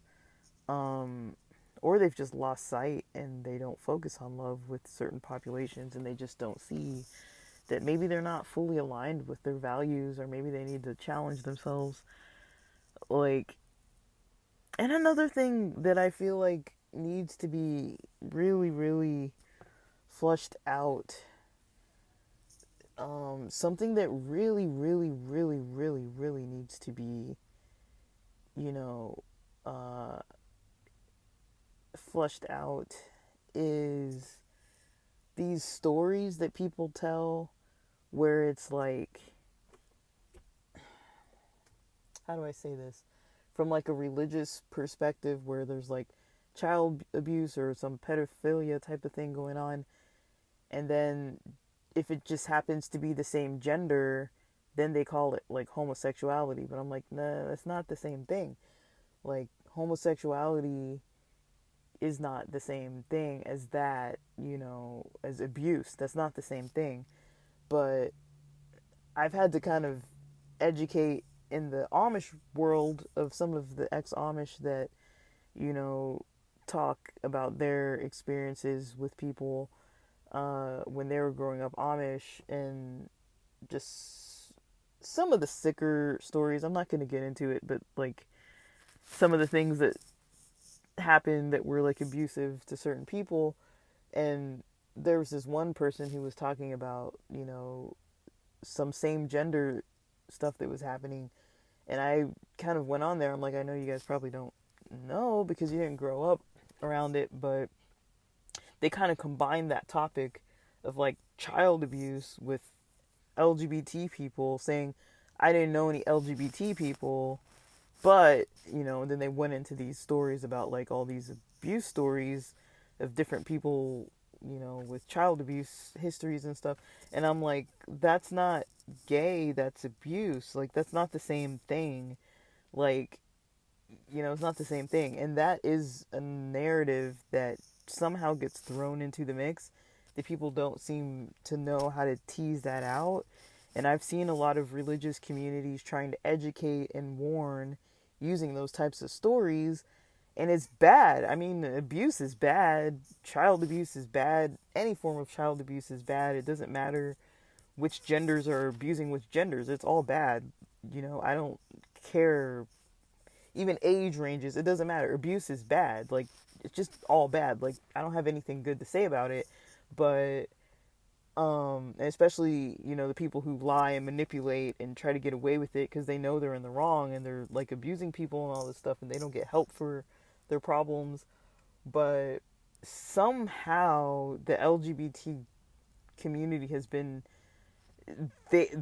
Or they've just lost sight and they don't focus on love with certain populations, and they just don't see that maybe they're not fully aligned with their values, or maybe they need to challenge themselves. Like, and another thing that I feel like needs to be really, really flushed out, something that really, really, really, really, really needs to be, you know, uh, flushed out is these stories that people tell where it's like, how do I say this? From like a religious perspective, where there's like child abuse or some pedophilia type of thing going on, and then if it just happens to be the same gender, then they call it like homosexuality. But I'm like, nah, that's not the same thing. Like, homosexuality is not the same thing as that, as abuse. That's not the same thing. But I've had to kind of educate in the Amish world of some of the ex-Amish that, talk about their experiences with people when they were growing up Amish, and just some of the sicker stories. I'm not going to get into it, but like some of the things that happened that were like abusive to certain people. And there was this one person who was talking about, some same gender stuff that was happening. And I kind of went on there. I'm like, I know you guys probably don't know because you didn't grow up around it, but they kind of combined that topic of like child abuse with LGBT people, saying, I didn't know any LGBT people, but, and then they went into these stories about like all these abuse stories of different people, with child abuse histories and stuff. And I'm like, that's not gay, that's abuse. Like, that's not the same thing. Like, it's not the same thing. And that is a narrative that somehow gets thrown into the mix that people don't seem to know how to tease that out. And I've seen a lot of religious communities trying to educate and warn using those types of stories. And it's bad. I mean, abuse is bad. Child abuse is bad. Any form of child abuse is bad. It doesn't matter which genders are abusing which genders. It's all bad. I don't care. Even age ranges, it doesn't matter. Abuse is bad. Like, it's just all bad. Like, I don't have anything good to say about it. But especially, the people who lie and manipulate and try to get away with it because they know they're in the wrong and they're like abusing people and all this stuff and they don't get help for their problems. But somehow the LGBT community has been,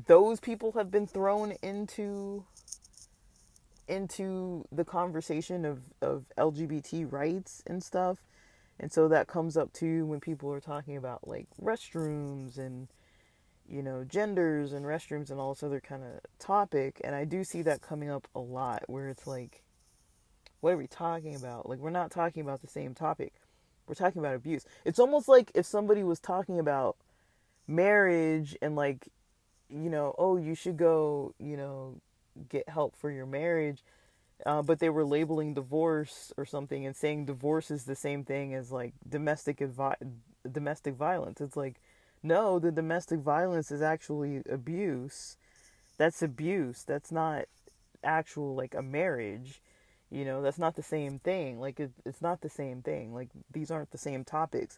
those people have been thrown into the conversation of LGBT rights and stuff. And so that comes up too when people are talking about like restrooms and, genders and restrooms and all this other kind of topic. And I do see that coming up a lot where it's like, what are we talking about? Like, we're not talking about the same topic. We're talking about abuse. It's almost like if somebody was talking about marriage and like, oh, you should go, get help for your marriage. But they were labeling divorce or something and saying divorce is the same thing as like domestic violence. It's like, no, the domestic violence is actually abuse. That's abuse. That's not actual like a marriage. That's not the same thing. Like it's not the same thing. Like these aren't the same topics.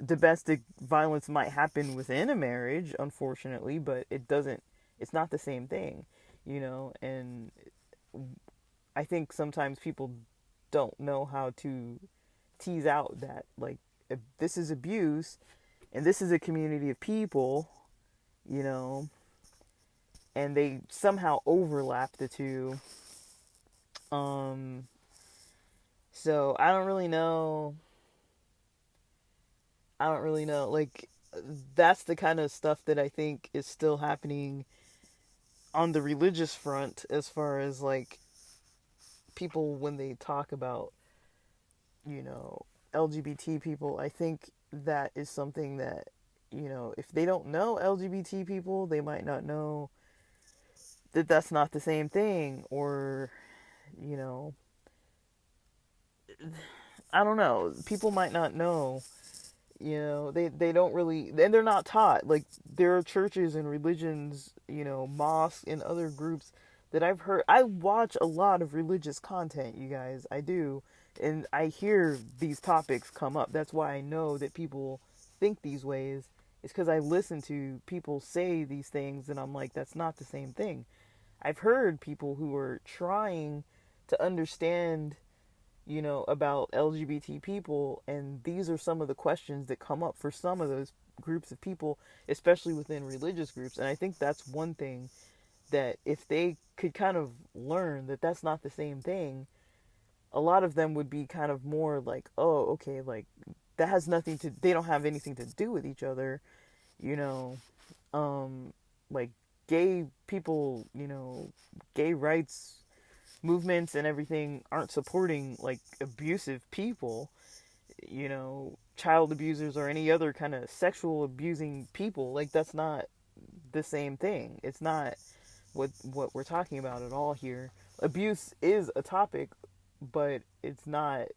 Domestic violence might happen within a marriage, unfortunately, but it's not the same thing, and I think sometimes people don't know how to tease out that, like, if this is abuse and this is a community of people, you know, and they somehow overlap the two. Um, so I don't really know. Like, that's the kind of stuff that I think is still happening on the religious front, as far as like people when they talk about, LGBT people. I think that is something that, if they don't know LGBT people, they might not know that that's not the same thing, or, you know, I don't know. People might not know. They don't really, and they're not taught. Like, there are churches and religions, mosques and other groups that I've heard. I watch a lot of religious content, you guys. I do. And I hear these topics come up. That's why I know that people think these ways. It's because I listen to people say these things and I'm like, that's not the same thing. I've heard people who are trying to understand, about LGBT people, and these are some of the questions that come up for some of those groups of people, especially within religious groups. And I think that's one thing that if they could kind of learn that that's not the same thing, a lot of them would be kind of more like, oh, okay, like that has nothing to, they don't have anything to do with each other, you know, like gay people, gay rights movements and everything aren't supporting like abusive people, child abusers or any other kind of sexual abusing people. Like, that's not the same thing. It's not what we're talking about at all here. Abuse is a topic, but it's not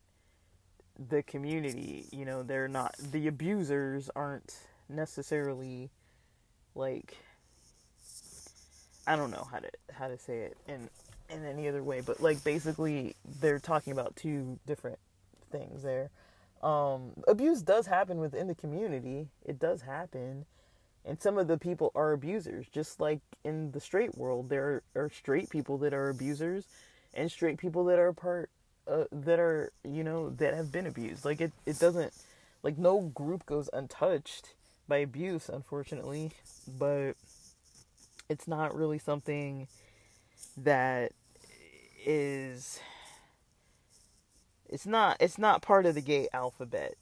the community. They're not, the abusers aren't necessarily like I don't know how to say it in any other way, but like basically they're talking about two different things there. Abuse does happen within the community. It does happen. And some of the people are abusers, just like in the straight world. There are straight people that are abusers, and straight people that are that are, that have been abused. Like it doesn't, like no group goes untouched by abuse, unfortunately. But it's not really something that is. It's not part of the gay alphabet.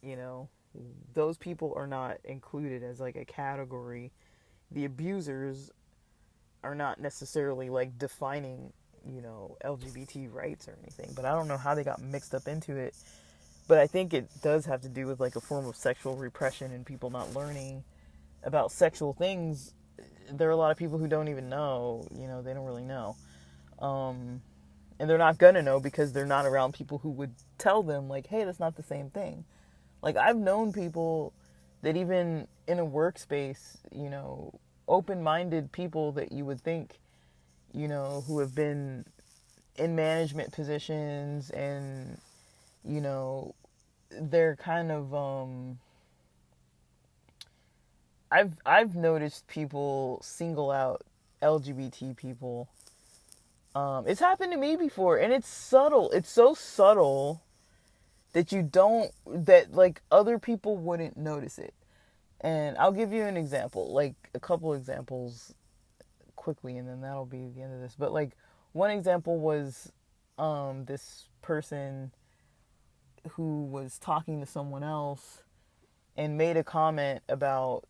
Those people are not included as like a category. The abusers are not necessarily like defining, LGBT rights or anything, but I don't know how they got mixed up into it. But I think it does have to do with like a form of sexual repression and people not learning about sexual things. There are a lot of people who don't even know, they don't really know. And they're not gonna know because they're not around people who would tell them like, hey, that's not the same thing. Like I've known people that even in a workspace, open-minded people that you would think, who have been in management positions and, they're kind of, I've noticed people single out LGBT people. It's happened to me before, and it's subtle. It's so subtle that like other people wouldn't notice it. And I'll give you an example, like a couple examples quickly, and then that'll be the end of this. But like one example was this person who was talking to someone else and made a comment about,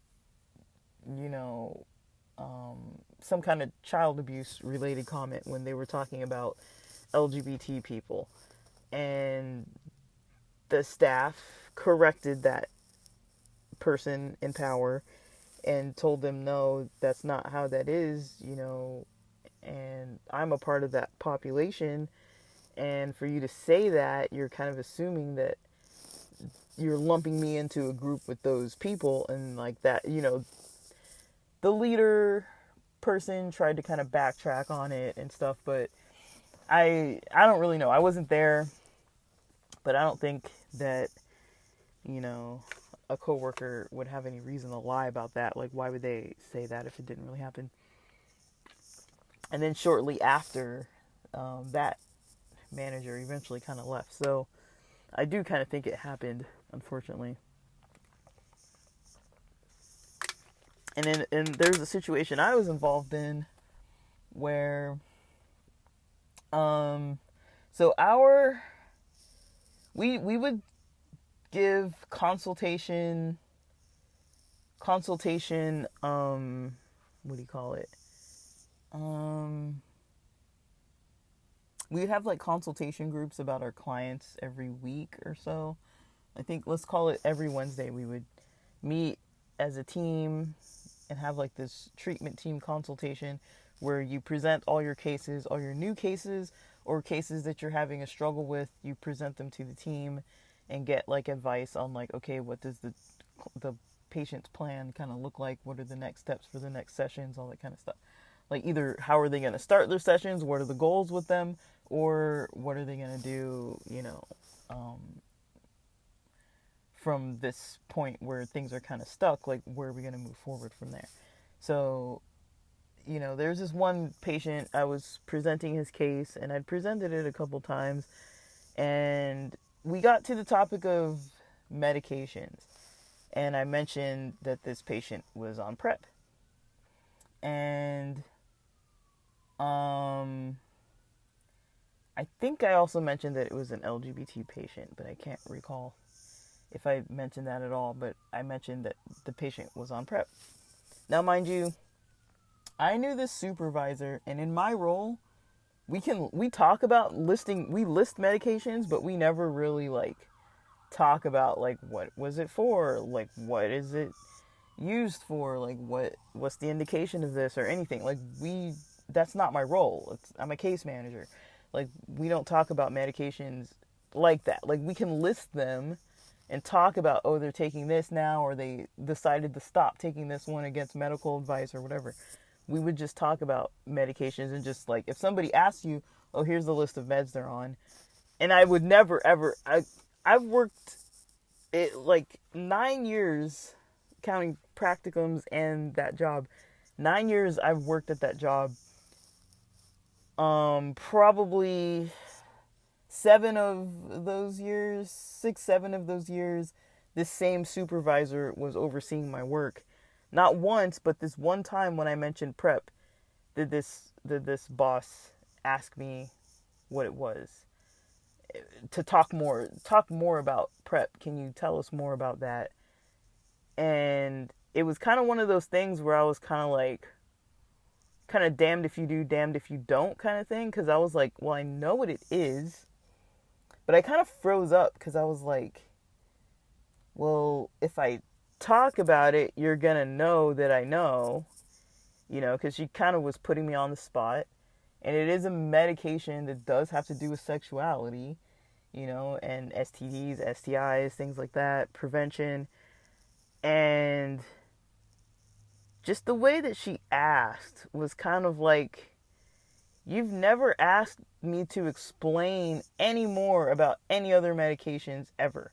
some kind of child abuse related comment when they were talking about LGBT people. And the staff corrected that person in power and told them, no, that's not how that is, and I'm a part of that population. And for you to say that, you're kind of assuming that you're lumping me into a group with those people. And like that, the leader person tried to kind of backtrack on it and stuff, but I don't really know. I wasn't there, but I don't think that, a coworker would have any reason to lie about that. Like, why would they say that if it didn't really happen? And then shortly after, that manager eventually kind of left. So I do kind of think it happened, unfortunately. And there's a situation I was involved in where, so we would give consultation, what do you call it? We'd have like consultation groups about our clients every week or so. I think, let's call it every Wednesday, we would meet as a team and have like this treatment team consultation where you present all your cases, all your new cases or cases that you're having a struggle with. You present them to the team and get like advice on like, okay, what does the patient's plan kind of look like? What are the next steps for the next sessions? All that kind of stuff. Like either how are they going to start their sessions? What are the goals with them? Or what are they going to do, from this point where things are kind of stuck, like where are we going to move forward from there? So, there's this one patient, I was presenting his case and I'd presented it a couple times, and we got to the topic of medications, and I mentioned that this patient was on PrEP. And I think I also mentioned that it was an LGBT patient, but I can't recall if I mentioned that at all. But I mentioned that the patient was on PrEP. Now, mind you, I knew this supervisor, and in my role, we talk about we list medications, but we never really like talk about like what was it for, like what is it used for, like what's the indication of this or anything. Like that's not my role. I'm a case manager. Like we don't talk about medications like that. Like we can list them and talk about, they're taking this now, or they decided to stop taking this one against medical advice or whatever. we would just talk about medications and just like if somebody asks you, oh, here's the list of meds they're on, and I would never ever I've worked it like 9 years counting practicums and that job. 9 years I've worked at that job. Probably 7 of those years, this same supervisor was overseeing my work. Not once, but this one time when I mentioned prep, did this boss ask me what it was to talk more about prep. Can you tell us more about that? And it was kind of one of those things where I was kind of damned if you do, damned if you don't kind of thing. Because I was like, well, I know what it is. But I kind of froze up because I was like, well, if I talk about it, you're going to know that I know, because she kind of was putting me on the spot. And it is a medication that does have to do with sexuality, and STDs, STIs, things like that, prevention. And just the way that she asked was kind of like, you've never asked me to explain any more about any other medications ever.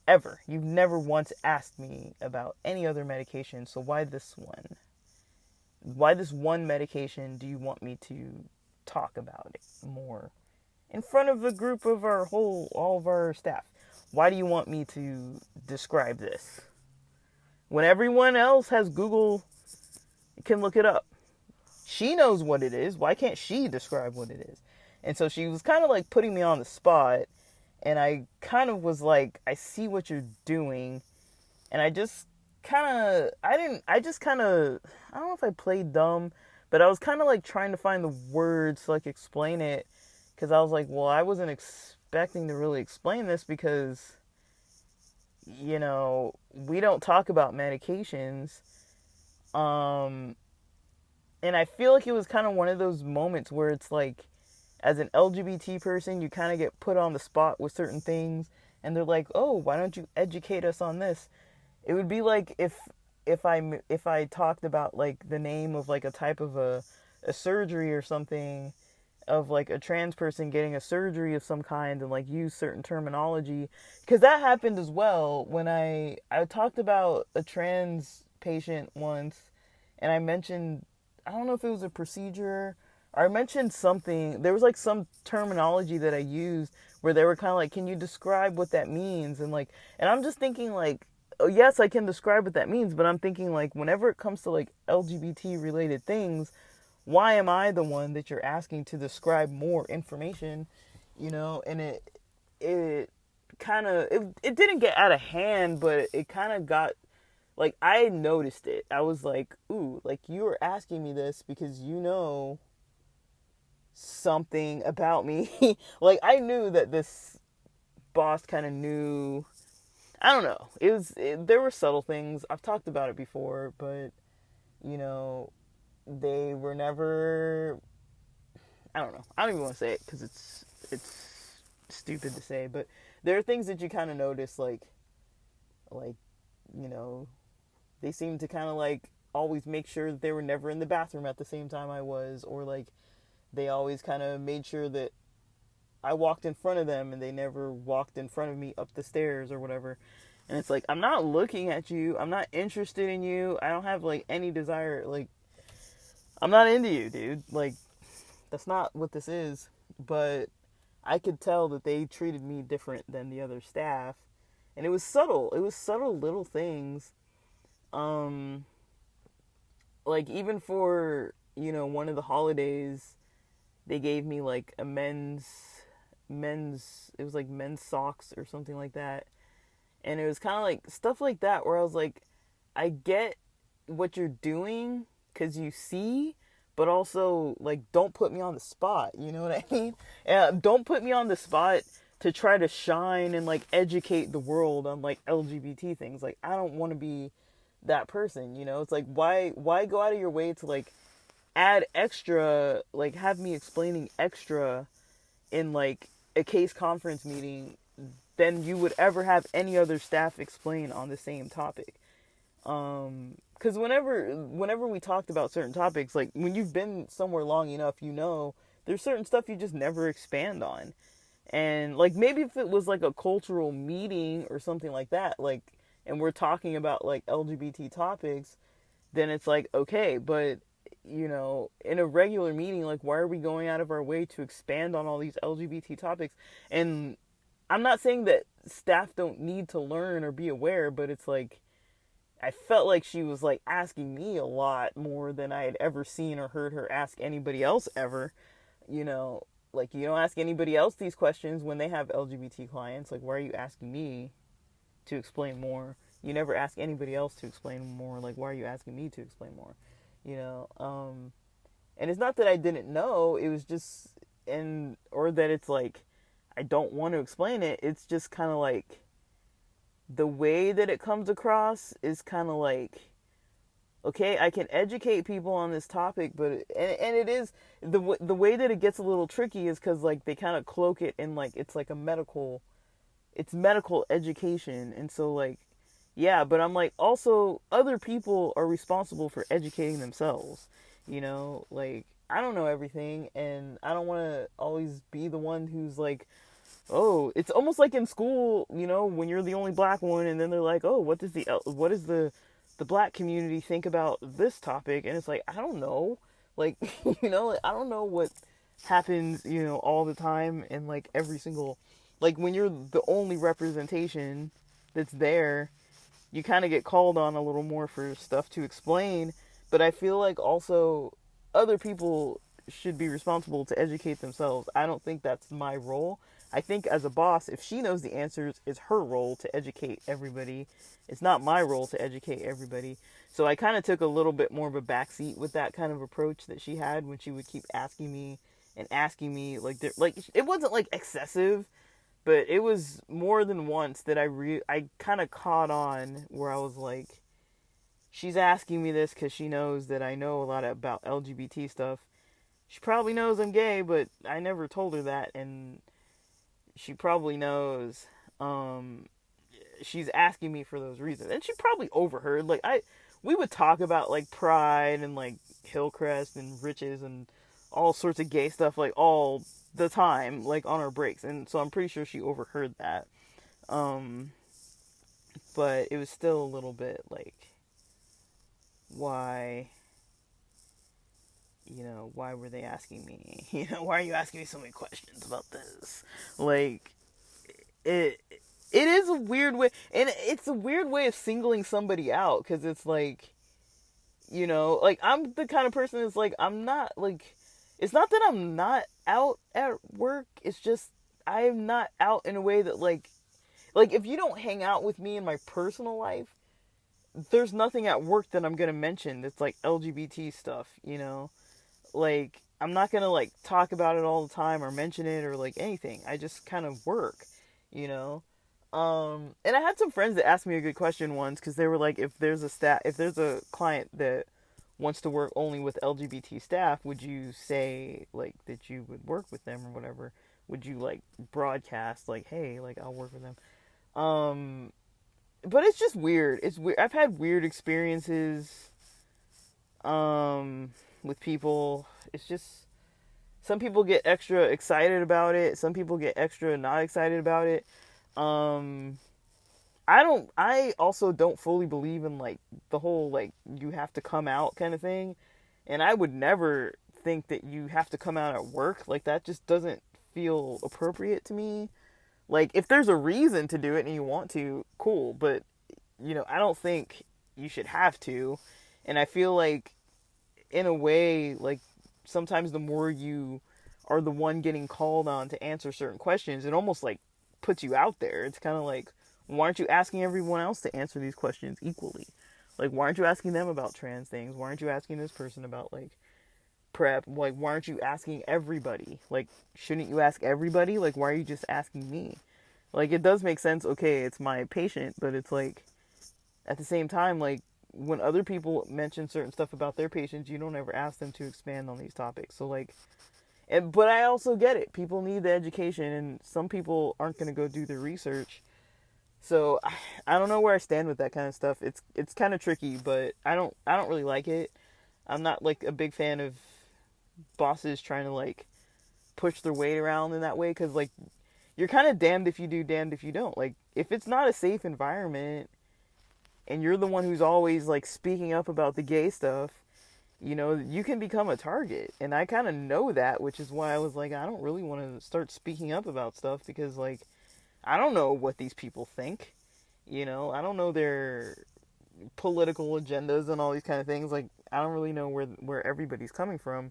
Ever. You've never once asked me about any other medication, so why this one? Why this one medication do you want me to talk about it more? In front of a group of all of our staff. Why do you want me to describe this? When everyone else has Google, can look it up. She knows what it is. Why can't she describe what it is? And so she was kind of like putting me on the spot. And I kind of was like, I see what you're doing. And I don't know if I played dumb, but I was kind of like trying to find the words to like explain it. Because I was like, well, I wasn't expecting to really explain this because, we don't talk about medications. And I feel like it was kind of one of those moments where it's like, as an LGBT person, you kind of get put on the spot with certain things. And they're like, oh, why don't you educate us on this? It would be like if I talked about like the name of like a type of a surgery or something, of like a trans person getting a surgery of some kind, and like use certain terminology, because that happened as well when I talked about a trans patient once, and I mentioned, I don't know if it was a procedure, or I mentioned something, there was like some terminology that I used where they were kind of like, can you describe what that means? And I'm just thinking like, oh yes, I can describe what that means, but I'm thinking like, whenever it comes to like LGBT related things, why am I the one that you're asking to describe more information, and it kind of, it didn't get out of hand, but it kind of got, like, I noticed it. I was like, ooh, like, you were asking me this because you know something about me. Like, I knew that this boss kind of knew, I don't know, there were subtle things, I've talked about it before, but, they were never, I don't know, I don't even want to say it because it's stupid to say, but there are things that you kind of notice, like, they seemed to kind of like always make sure that they were never in the bathroom at the same time I was, or like they always kind of made sure that I walked in front of them and they never walked in front of me up the stairs or whatever. And it's like, I'm not looking at you, I'm not interested in you, I don't have like any desire, like, I'm not into you, dude. Like, that's not what this is. But I could tell that they treated me different than the other staff. And it was subtle. It was subtle little things. Like, even for, one of the holidays, they gave me, like, a men's, it was like men's socks or something like that. And it was kind of like stuff like that where I was like, I get what you're doing, because you see, but also, like, don't put me on the spot, you know what I mean? Don't put me on the spot to try to shine and, like, educate the world on, like, LGBT things. Like, I don't want to be that person, It's like, why go out of your way to, like, add extra, like, have me explaining extra in, like, a case conference meeting than you would ever have any other staff explain on the same topic. because whenever we talked about certain topics, like when you've been somewhere long enough, there's certain stuff you just never expand on. And like maybe if it was like a cultural meeting or something like that, like, and we're talking about like LGBT topics, then it's like okay, but in a regular meeting, like why are we going out of our way to expand on all these LGBT topics? And I'm not saying that staff don't need to learn or be aware, but it's like I felt like she was like asking me a lot more than I had ever seen or heard her ask anybody else ever. You know, like you don't ask anybody else these questions when they have LGBT clients. Like, why are you asking me to explain more? You never ask anybody else to explain more. Like, why are you asking me to explain more? And it's not that I didn't know. It was just, or that it's like I don't want to explain it. It's just kind of like the way that it comes across is kind of like, okay, I can educate people on this topic, but and it is the way that it gets a little tricky is because like they kind of cloak it in like it's like it's medical education, and so like yeah, but I'm like also other people are responsible for educating themselves, like I don't know everything, and I don't want to always be the one who's like, oh, it's almost like in school, when you're the only black one, and then they're like, oh, what is the black community think about this topic? And it's like, I don't know, like, like, I don't know what happens, all the time, and like every single, like when you're the only representation that's there, you kind of get called on a little more for stuff to explain. But I feel like also other people should be responsible to educate themselves. I don't think that's my role. I think as a boss, if she knows the answers, it's her role to educate everybody. It's not my role to educate everybody. So I kind of took a little bit more of a backseat with that kind of approach that she had when she would keep asking me, like it wasn't like excessive, but it was more than once that I kind of caught on where I was like, she's asking me this because she knows that I know a lot about LGBT stuff. She probably knows I'm gay, but I never told her that, and she probably knows she's asking me for those reasons. And she probably overheard. Like we would talk about like Pride and like Hillcrest and Riches and all sorts of gay stuff like all the time, like on our breaks. And so I'm pretty sure she overheard that. But it was still a little bit like, why were they asking me? Why are you asking me so many questions about this? Like, it is a weird way, and it's a weird way of singling somebody out, because it's like, like, I'm the kind of person that's like, I'm not, like, it's not that I'm not out at work, it's just, I'm not out in a way that, like, if you don't hang out with me in my personal life, there's nothing at work that I'm gonna mention that's, like, LGBT stuff, like, I'm not gonna, like, talk about it all the time or mention it or, like, anything. I just kind of work, and I had some friends that asked me a good question once, because they were like, if there's a client that wants to work only with LGBT staff, would you say, like, that you would work with them or whatever? Would you, like, broadcast, like, hey, like, I'll work with them? But it's just weird. It's weird. I've had weird experiences, with people. It's just, some people get extra excited about it. Some people get extra not excited about it. I also don't fully believe in, like, the whole, like, you have to come out kind of thing. And I would never think that you have to come out at work. Like, that just doesn't feel appropriate to me. Like, if there's a reason to do it and you want to, cool. But, I don't think you should have to. And I feel like, in a way, like, sometimes the more you are the one getting called on to answer certain questions, it almost, like, puts you out there. It's kind of like, why aren't you asking everyone else to answer these questions equally? Like, why aren't you asking them about trans things? Why aren't you asking this person about, like, PrEP? Like, why aren't you asking everybody? Like, shouldn't you ask everybody? Like, why are you just asking me? Like, it does make sense, okay, it's my patient, but it's like, at the same time, like, when other people mention certain stuff about their patients, you don't ever ask them to expand on these topics. So, like, but I also get it. People need the education, and some people aren't going to go do the research. So I don't know where I stand with that kind of stuff. It's kind of tricky, but I don't really like it. I'm not like a big fan of bosses trying to like push their weight around in that way, because like you're kind of damned if you do, damned if you don't. Like if it's not a safe environment and you're the one who's always like speaking up about the gay stuff, you can become a target. And I kind of know that, which is why I was like, I don't really want to start speaking up about stuff, because like I don't know what these people think. I don't know their political agendas and all these kind of things. Like I don't really know where everybody's coming from.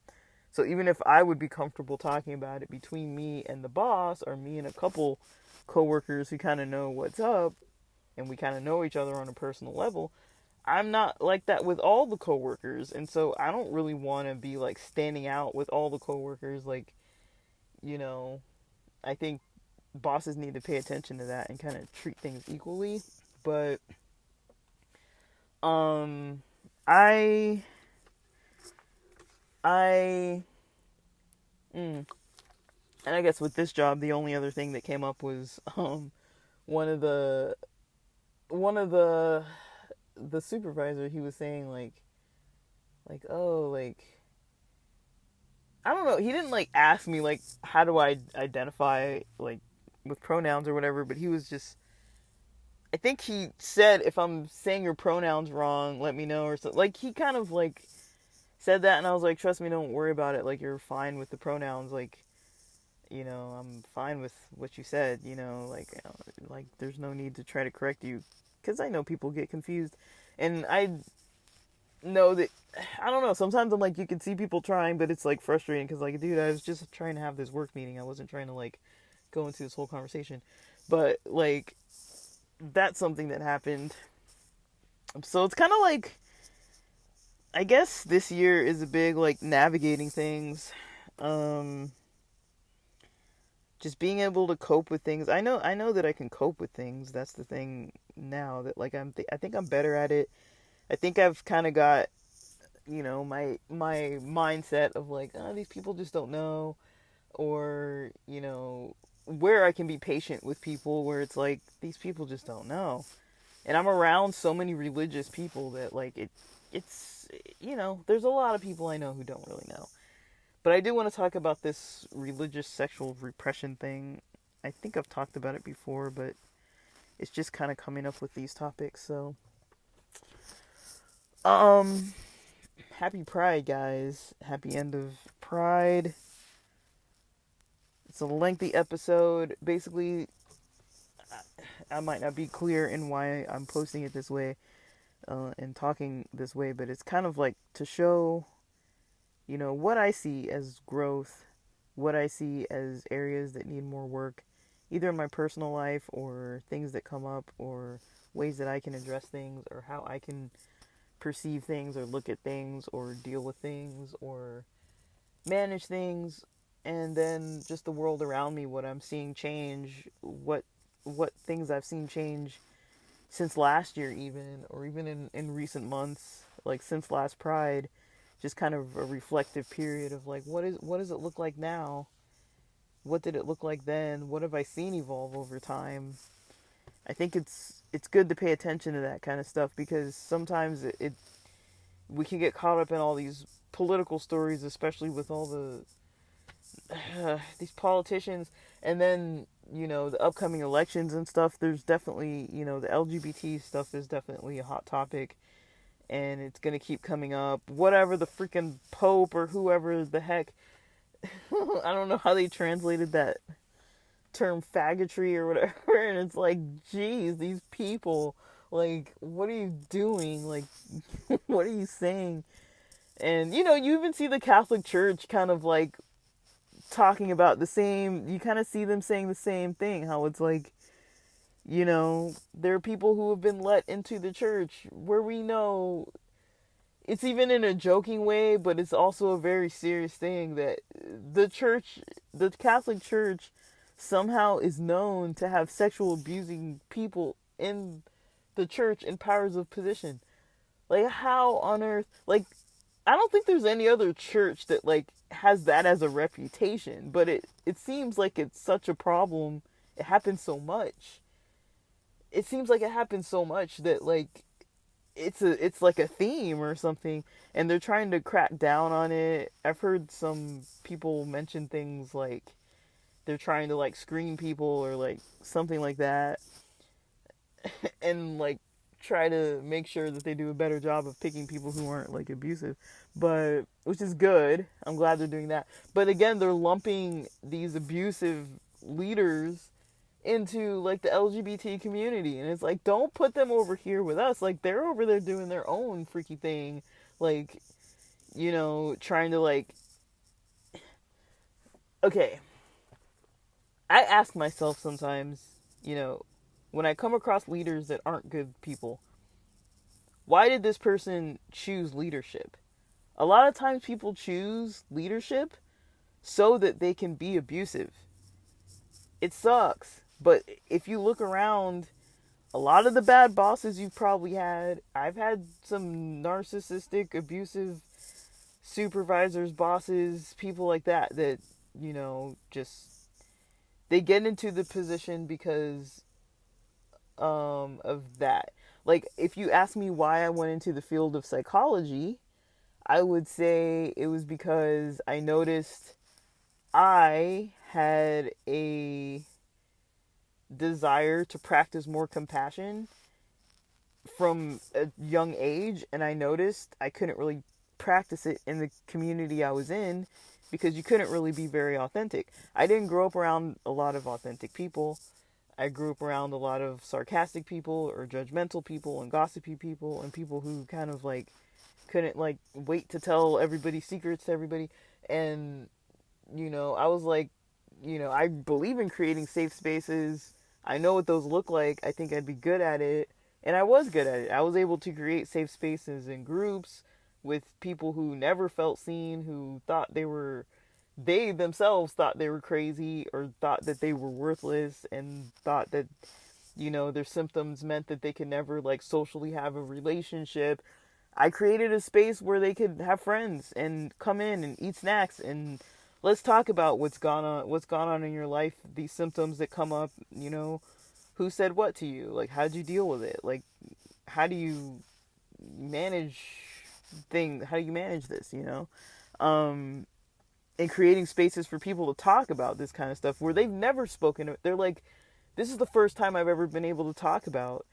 So even if I would be comfortable talking about it between me and the boss, or me and a couple coworkers who kind of know what's up and we kind of know each other on a personal level, I'm not like that with all the coworkers. And so I don't really want to be like standing out with all the coworkers. Like, I think bosses need to pay attention to that and kind of treat things equally. But I I and I guess with this job, the only other thing that came up was one of the one of the supervisor. He was saying like, oh, like, I don't know. He didn't like ask me like how do I identify like with pronouns or whatever, but he was just, I think he said, if I'm saying your pronouns wrong, let me know, or something. Like he kind of like said that, and I was like, trust me, don't worry about it. Like you're fine with the pronouns. Like, I'm fine with what you said. Like there's no need to try to correct you, because I know people get confused, and I know that, I don't know. Sometimes I'm like, you can see people trying, but it's like frustrating, because like, dude, I was just trying to have this work meeting. I wasn't trying to like go into this whole conversation, but like that's something that happened. So it's kind of like, I guess this year is a big like navigating things, just being able to cope with things. I know that I can cope with things. That's the thing now, that like I think I'm better at it. I think I've kind of got, my mindset of like, oh, these people just don't know, or where I can be patient with people, where it's like these people just don't know. And I'm around so many religious people that like it's there's a lot of people I know who don't really know. But I do want to talk about this religious sexual repression thing. I think I've talked about it before, but it's just kind of coming up with these topics. So happy Pride, guys. Happy end of Pride. It's a lengthy episode. Basically, I might not be clear in why I'm posting it this way, and talking this way, but it's kind of like to show, what I see as growth, what I see as areas that need more work, either in my personal life, or things that come up, or ways that I can address things, or how I can perceive things, or look at things, or deal with things, or manage things. And then just the world around me, what I'm seeing change, what things I've seen change since last year, even, or even in recent months, like since last Pride. Just kind of a reflective period of like, what does it look like now? What did it look like then? What have I seen evolve over time? I think it's good to pay attention to that kind of stuff, because sometimes we can get caught up in all these political stories, especially with all these politicians, and then the upcoming elections and stuff. There's definitely, the LGBT stuff is definitely a hot topic, and it's gonna keep coming up. Whatever the freaking Pope or whoever the heck, I don't know how they translated that term, faggotry or whatever, and it's like, geez, these people, like, what are you doing? Like, what are you saying? And you even see the Catholic Church kind of like talking about the same, you kind of see them saying the same thing, how it's like, there are people who have been let into the church where we know it's even in a joking way, but it's also a very serious thing, that the Catholic Church somehow is known to have sexual abusing people in the church in powers of position. Like, how on earth, like, I don't think there's any other church that like has that as a reputation, but it seems like it's such a problem. It happens so much. it seems like it happens so much that like it's like a theme or something, and they're trying to crack down on it. I've heard some people mention things like they're trying to like screen people or like something like that, and like try to make sure that they do a better job of picking people who aren't like abusive, but which is good. I'm glad they're doing that. But again, they're lumping these abusive leaders into like the LGBT community, and it's like, don't put them over here with us. Like, they're over there doing their own freaky thing, like, trying to like, okay, I ask myself sometimes, when I come across leaders that aren't good people, why did this person choose leadership? A lot of times people choose leadership so that they can be abusive. It sucks. But if you look around, a lot of the bad bosses you've probably had, I've had some narcissistic, abusive supervisors, bosses, people like that, just, they get into the position because of that. Like, if you ask me why I went into the field of psychology, I would say it was because I noticed I had a desire to practice more compassion from a young age, and I noticed I couldn't really practice it in the community I was in because you couldn't really be very authentic. I didn't grow up around a lot of authentic people. I grew up around a lot of sarcastic people or judgmental people and gossipy people and people who kind of like couldn't like wait to tell everybody's secrets to everybody. And I was like, I believe in creating safe spaces. I know what those look like. I think I'd be good at it. And I was good at it. I was able to create safe spaces in groups with people who never felt seen, who thought they themselves thought they were crazy or thought that they were worthless and thought that, their symptoms meant that they could never like socially have a relationship. I created a space where they could have friends and come in and eat snacks and let's talk about what's gone on in your life, these symptoms that come up, who said what to you, like how'd you deal with it, like how do you manage how do you manage this, and creating spaces for people to talk about this kind of stuff where they've never spoken. They're like, this is the first time I've ever been able to talk about,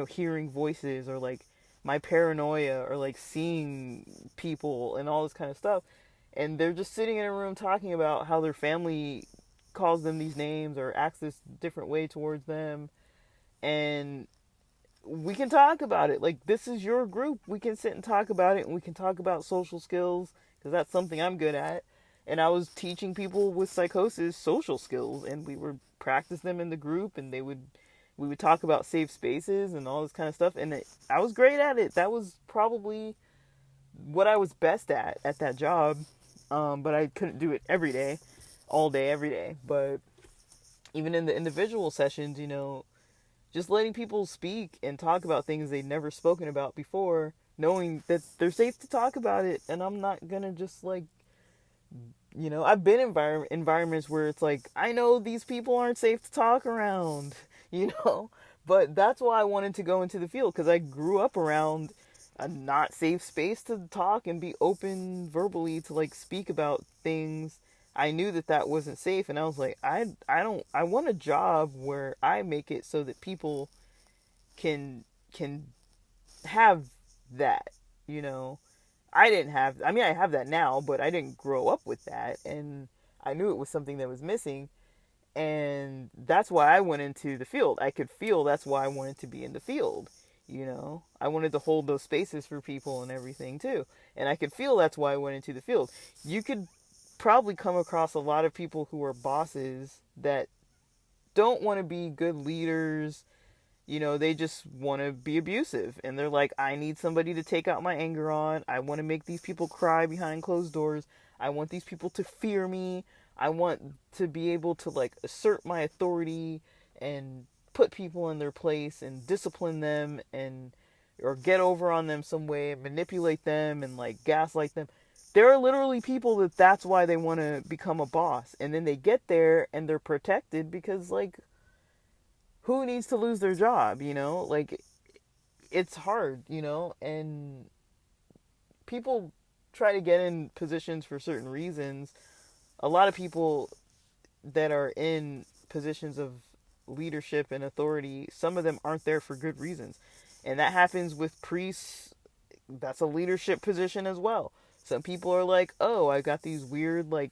hearing voices or like my paranoia or like seeing people and all this kind of stuff. And they're just sitting in a room talking about how their family calls them these names or acts this different way towards them. And we can talk about it. Like, this is your group. We can sit and talk about it, and we can talk about social skills because that's something I'm good at. And I was teaching people with psychosis social skills, and we would practice them in the group, and we would talk about safe spaces and all this kind of stuff. And I was great at it. That was probably what I was best at that job. But I couldn't do it every day, all day, every day. But even in the individual sessions, just letting people speak and talk about things they'd never spoken about before, knowing that they're safe to talk about it. And I'm not going to just like, I've been in environments where it's like, I know these people aren't safe to talk around, but that's why I wanted to go into the field, because I grew up around a not safe space to talk and be open verbally to like speak about things. I knew that wasn't safe, and I was like, I want a job where I make it so that people can have that, I have that now, but I didn't grow up with that, and I knew it was something that was missing, and that's why I went into the field. I could feel that's why I wanted to be in the field. I wanted to hold those spaces for people and everything too. And I could feel that's why I went into the field. You could probably come across a lot of people who are bosses that don't want to be good leaders. They just want to be abusive. And they're like, I need somebody to take out my anger on. I want to make these people cry behind closed doors. I want these people to fear me. I want to be able to like assert my authority and put people in their place and discipline them or get over on them some way and manipulate them and like gaslight them. There are literally people that's why they want to become a boss, and then they get there and they're protected because like who needs to lose their job, you know? Like, it's hard, you know? And people try to get in positions for certain reasons. A lot of people that are in positions of leadership and authority, some of them aren't there for good reasons. And that happens with priests. That's a leadership position as well. Some people are like, oh, I got these weird, like,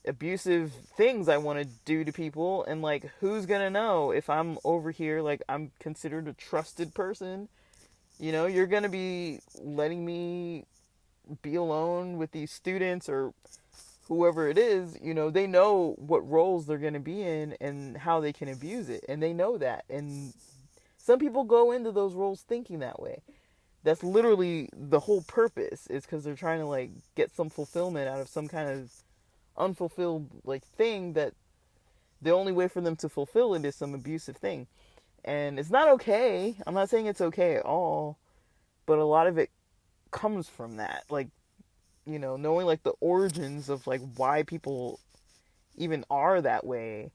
abusive things I want to do to people, and like, who's gonna know if I'm over here, like, I'm considered a trusted person, you know? You're gonna be letting me be alone with these students or whoever it is, you know? They know what roles they're gonna be in and how they can abuse it, and they know that. And some people go into those roles thinking that way. That's literally the whole purpose, is because they're trying to, like, get some fulfillment out of some kind of unfulfilled, like, thing, that the only way for them to fulfill it is some abusive thing. And it's not okay. I'm not saying it's okay at all, but a lot of it comes from that. Like, you know, knowing, like, the origins of, like, why people even are that way,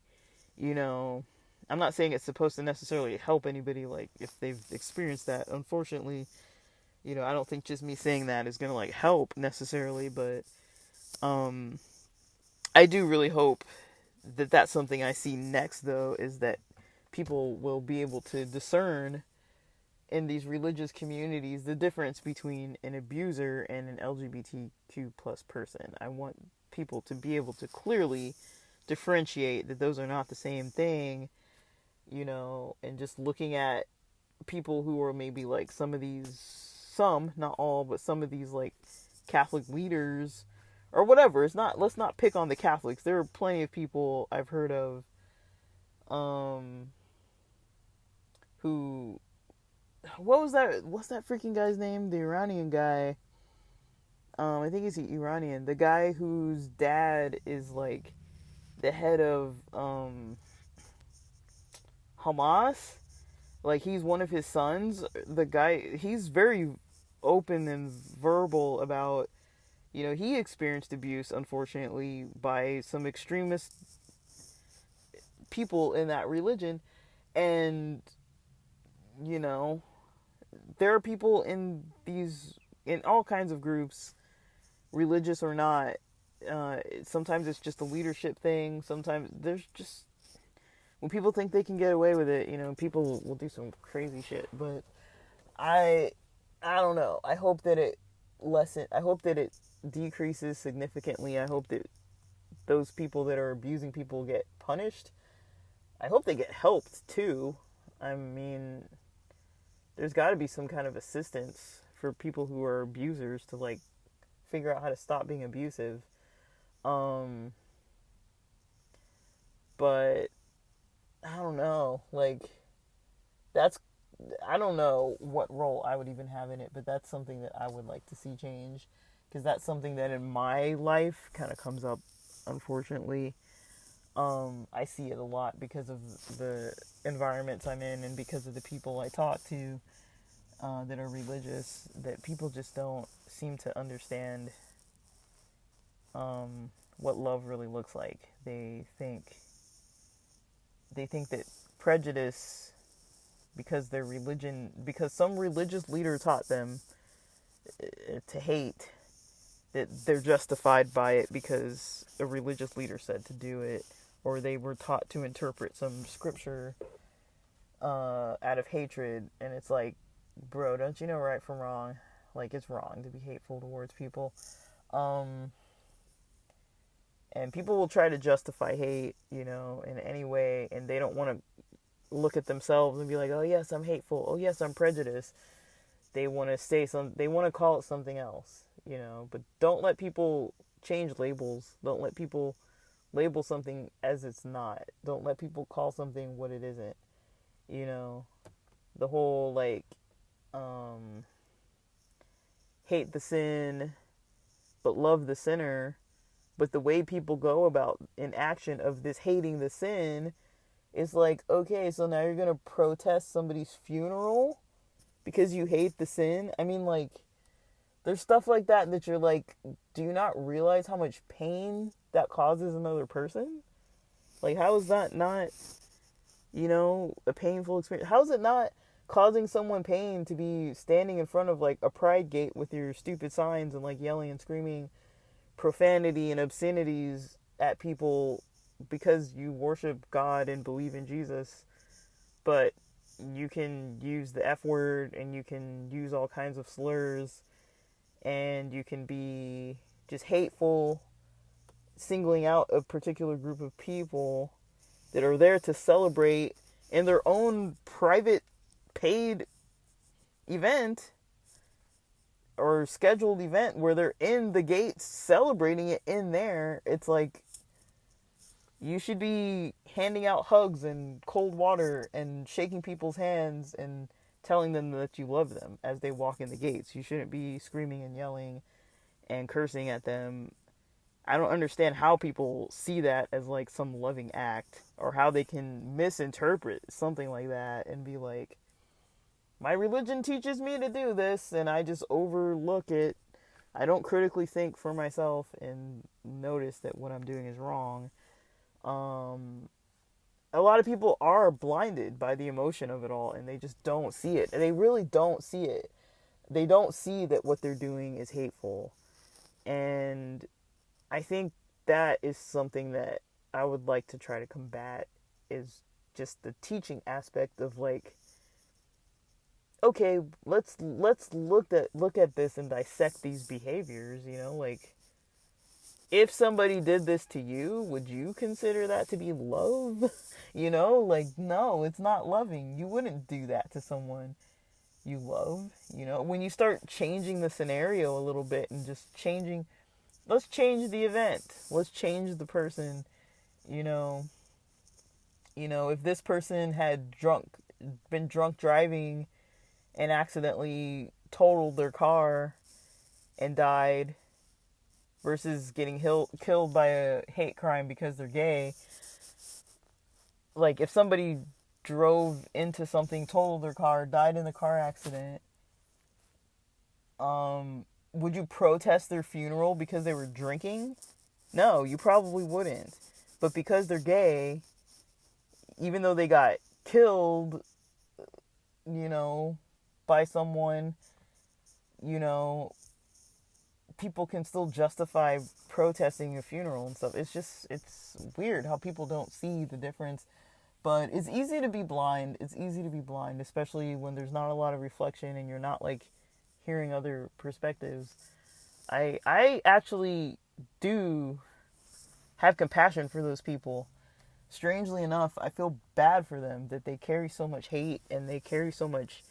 you know. I'm not saying it's supposed to necessarily help anybody, like, if they've experienced that. Unfortunately, you know, I don't think just me saying that is gonna, like, help necessarily, but I do really hope that that's something I see next, though, is that people will be able to discern in these religious communities the difference between an abuser and an LGBTQ plus person. I want people to be able to clearly differentiate that those are not the same thing, you know. And just looking at people who are maybe like some, not all, but some of these, like, Catholic leaders or whatever. It's not, let's not pick on the Catholics. There are plenty of people I've heard of who, what's that freaking guy's name? The Iranian guy. I think he's Iranian. The guy whose dad is, like, the head of Hamas. Like, he's one of his sons. The guy, he's very open and verbal about, you know, he experienced abuse, unfortunately, by some extremist people in that religion. And, you know, there are people in all kinds of groups, religious or not. Sometimes it's just a leadership thing. Sometimes there's just, when people think they can get away with it, you know, people will do some crazy shit. But I don't know. I hope that it decreases significantly. I hope that those people that are abusing people get punished. I hope they get helped too. I mean, there's got to be some kind of assistance for people who are abusers to, like, figure out how to stop being abusive. But I don't know. Like, I don't know what role I would even have in it, but that's something that I would like to see change, because that's something that in my life kind of comes up, unfortunately. I see it a lot because of the environments I'm in and because of the people I talk to that are religious, that people just don't seem to understand what love really looks like. They think that prejudice, because some religious leader taught them to hate, that they're justified by it because a religious leader said to do it, or they were taught to interpret some scripture out of hatred. And it's like, bro, don't you know right from wrong? Like, it's wrong to be hateful towards people. And people will try to justify hate, you know, in any way, and they don't want to look at themselves and be like, oh yes, I'm hateful, oh yes, I'm prejudiced. They want to call it something else, you know. But don't let people change labels. Don't let people label something as it's not. Don't let people call something what it isn't, you know. The whole, like, hate the sin but love the sinner. But the way people go about in action of this hating the sin is like, okay, so now you're gonna protest somebody's funeral because you hate the sin? I mean, like, there's stuff like that you're like, do you not realize how much pain that causes another person? Like, how is that not a painful experience. How is it not causing someone pain to be standing in front of like a pride gate with your stupid signs and like yelling and screaming profanity and obscenities at people because you worship God and believe in Jesus, but you can use the F word and you can use all kinds of slurs and you can be just hateful, singling out a particular group of people that are there to celebrate in their own private paid event or scheduled event where they're in the gates celebrating it in there. It's like you should be handing out hugs and cold water and shaking people's hands and telling them that you love them as they walk in the gates. You shouldn't be screaming and yelling and cursing at them. I don't understand how people see that as like some loving act, or how they can misinterpret something like that and be like, my religion teaches me to do this and I just overlook it. I don't critically think for myself and notice that what I'm doing is wrong. A lot of people are blinded by the emotion of it all and they just don't see it. And they really don't see it. They don't see that what they're doing is hateful. And I think that is something that I would like to try to combat, is just the teaching aspect of like, okay, let's look at this and dissect these behaviors, like if somebody did this to you, would you consider that to be love? Like, no, it's not loving. You wouldn't do that to someone you love. When you start changing the scenario a little bit and just changing, let's change the event. Let's change the person, if this person had been drunk driving and accidentally totaled their car and died, versus getting killed by a hate crime because they're gay. Like, if somebody drove into something, totaled their car, died in a car accident, would you protest their funeral because they were drinking? No, you probably wouldn't. But because they're gay, even though they got killed, by someone, people can still justify protesting a funeral and stuff. It's weird how people don't see the difference. But it's easy to be blind. It's easy to be blind, especially when there's not a lot of reflection and you're not like hearing other perspectives. I actually do have compassion for those people. Strangely enough, I feel bad for them that they carry so much hate and they carry so much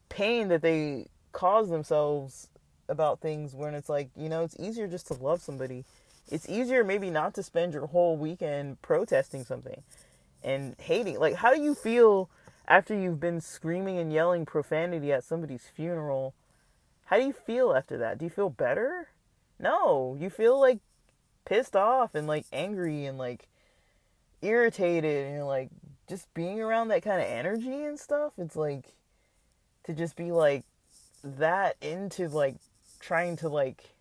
pain that they cause themselves about things, when it's like, it's easier just to love somebody. It's easier maybe not to spend your whole weekend protesting something and hating. Like, how do you feel after you've been screaming and yelling profanity at somebody's funeral? How do you feel after that? Do you feel better? No, you feel like pissed off and like angry and like irritated and like just being around that kind of energy and stuff. It's like, to just be like that into like trying to like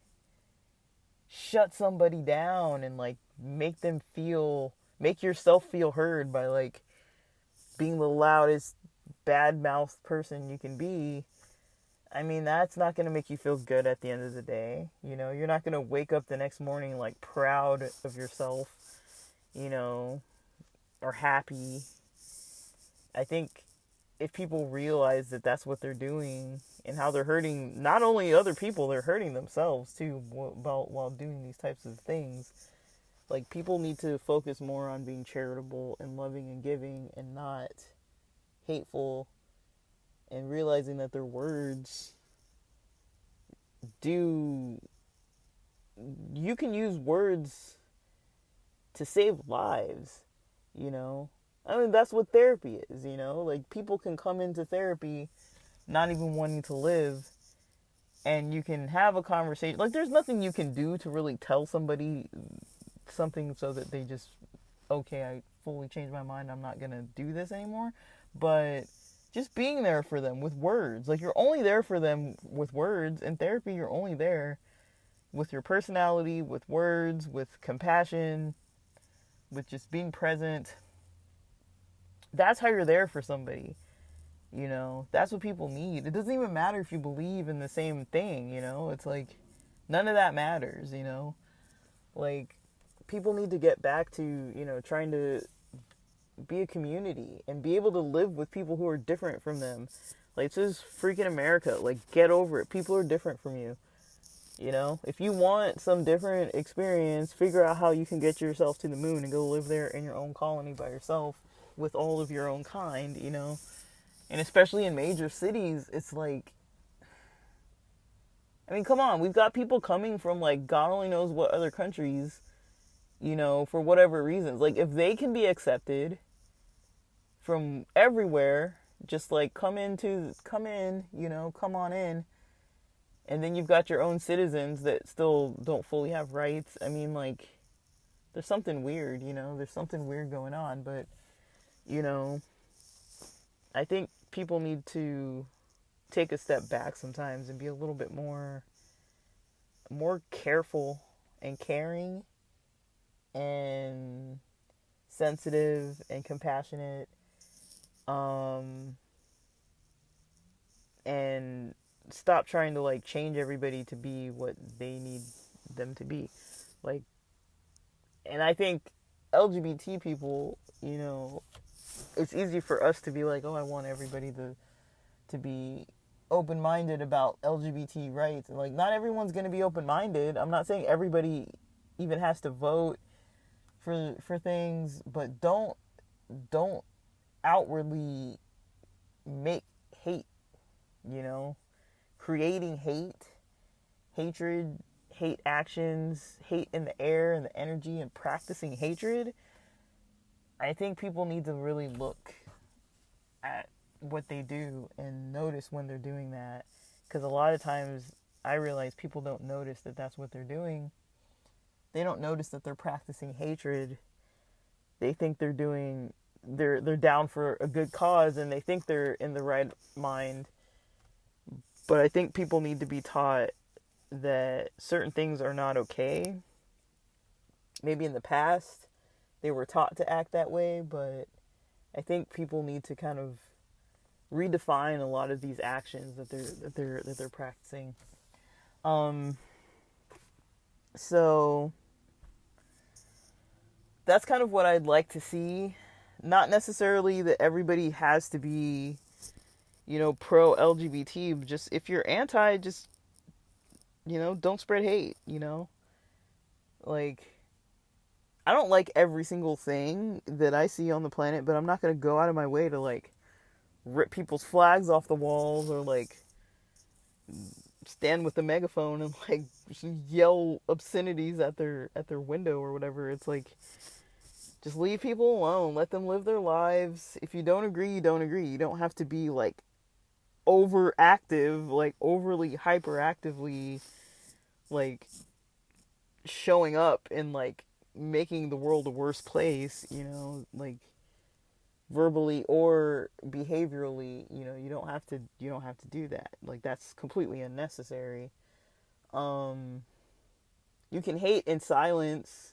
shut somebody down and like make yourself feel heard by like being the loudest bad mouthed person you can be. I mean, that's not going to make you feel good at the end of the day. You're not going to wake up the next morning like proud of yourself, or happy. I think if people realize that that's what they're doing and how they're hurting not only other people, they're hurting themselves too while doing these types of things. Like, people need to focus more on being charitable and loving and giving and not hateful, and realizing that their words you can use words to save lives, I mean, that's what therapy is, Like, people can come into therapy not even wanting to live, and you can have a conversation. Like, there's nothing you can do to really tell somebody something so that they just, okay, I fully changed my mind, I'm not going to do this anymore. But just being there for them with words. Like, you're only there for them with words. In therapy, you're only there with your personality, with words, with compassion, with just being present. That's how you're there for somebody. You know, that's what people need. It doesn't even matter if you believe in the same thing, you know? It's like, none of that matters, you know? Like, people need to get back to, you know, trying to be a community and be able to live with people who are different from them. Like, this is freaking America. Like, get over it. People are different from you. You know, if you want some different experience, figure out how you can get yourself to the moon and go live there in your own colony by yourself with all of your own kind, you know? And especially in major cities, it's like, I mean, come on, we've got people coming from like God only knows what other countries, you know, for whatever reasons. Like, if they can be accepted from everywhere, just like come in, you know, come on in. And then you've got your own citizens that still don't fully have rights. I mean, like, there's something weird, you know, there's something weird going on. But, you know, I think people need to take a step back sometimes and be a little bit more careful and caring and sensitive and compassionate, and stop trying to like change everybody to be what they need them to be. Like, and I think LGBT people, you know, it's easy for us to be like, oh, I want everybody to be open-minded about LGBT rights. And like, not everyone's going to be open-minded. I'm not saying everybody even has to vote for things, but don't outwardly make hate, you know? Creating hatred, hate actions, hate in the air and the energy, and practicing hatred. I think people need to really look at what they do and notice when they're doing that. Because a lot of times I realize people don't notice that that's what they're doing. They don't notice that they're practicing hatred. They think they're down for a good cause, and they think they're in the right mind. But I think people need to be taught that certain things are not okay. Maybe in the past they were taught to act that way, but I think people need to kind of redefine a lot of these actions that they're practicing. So that's kind of what I'd like to see. Not necessarily that everybody has to be, you know, pro LGBT. Just if you're anti, just, you know, don't spread hate, you know? Like, I don't like every single thing that I see on the planet, but I'm not going to go out of my way to, like, rip people's flags off the walls or, like, stand with a megaphone and, like, yell obscenities at their window or whatever. It's like, just leave people alone. Let them live their lives. If you don't agree, you don't agree. You don't have to be, like, overactive, like, overly hyperactively, like, showing up and, like, making the world a worse place, you know, like, verbally or behaviorally. You know, you don't have to do that. Like, that's completely unnecessary. You can hate in silence.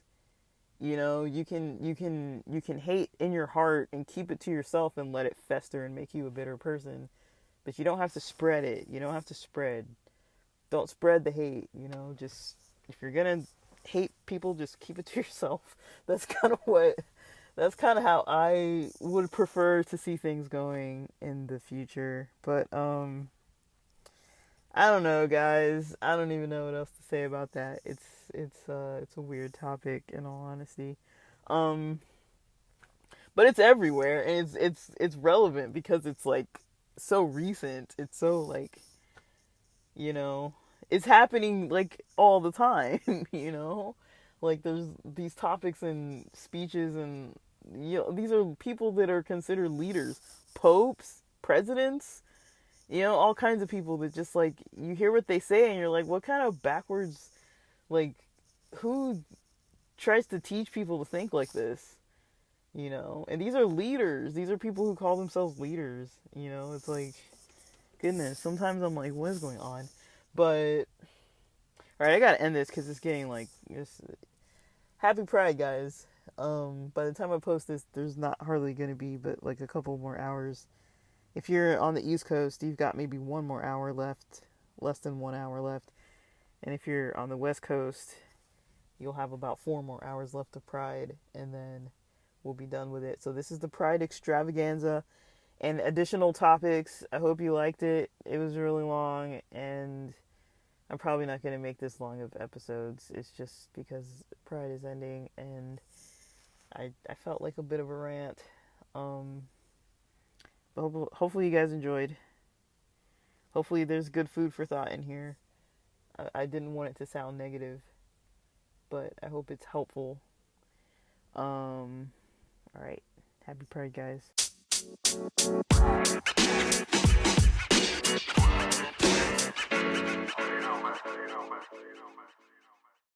You know, you can hate in your heart and keep it to yourself and let it fester and make you a bitter person. But you don't have to spread it. Don't spread the hate, you know. Just, if you're gonna hate people, just keep it to yourself. That's kind of how I would prefer to see things going in the future. But I don't know, guys. I don't even know what else to say about that. It's a weird topic, in all honesty. But it's everywhere, and it's relevant because it's like so recent. It's so, like, you know, it's happening like all the time, you know? Like, there's these topics and speeches, and, you know, these are people that are considered leaders, popes, presidents, you know, all kinds of people that just, like, you hear what they say and you're like, what kind of backwards, like, who tries to teach people to think like this? You know, and these are leaders. These are people who call themselves leaders. You know, it's like, goodness. Sometimes I'm like, what is going on? But, alright, I gotta end this because it's getting like, happy Pride, guys. By the time I post this, there's not hardly going to be but like a couple more hours. If you're on the East Coast, you've got maybe 1 more hour left, less than 1 hour left. And if you're on the West Coast, you'll have about 4 more hours left of Pride, and then we'll be done with it. So this is the Pride extravaganza and additional topics. I hope you liked it. It was really long, and I'm probably not going to make this long of episodes. It's just because Pride is ending, and I felt like a bit of a rant. But hopefully you guys enjoyed. Hopefully there's good food for thought in here. I didn't want it to sound negative, but I hope it's helpful. All right. Happy Pride, guys.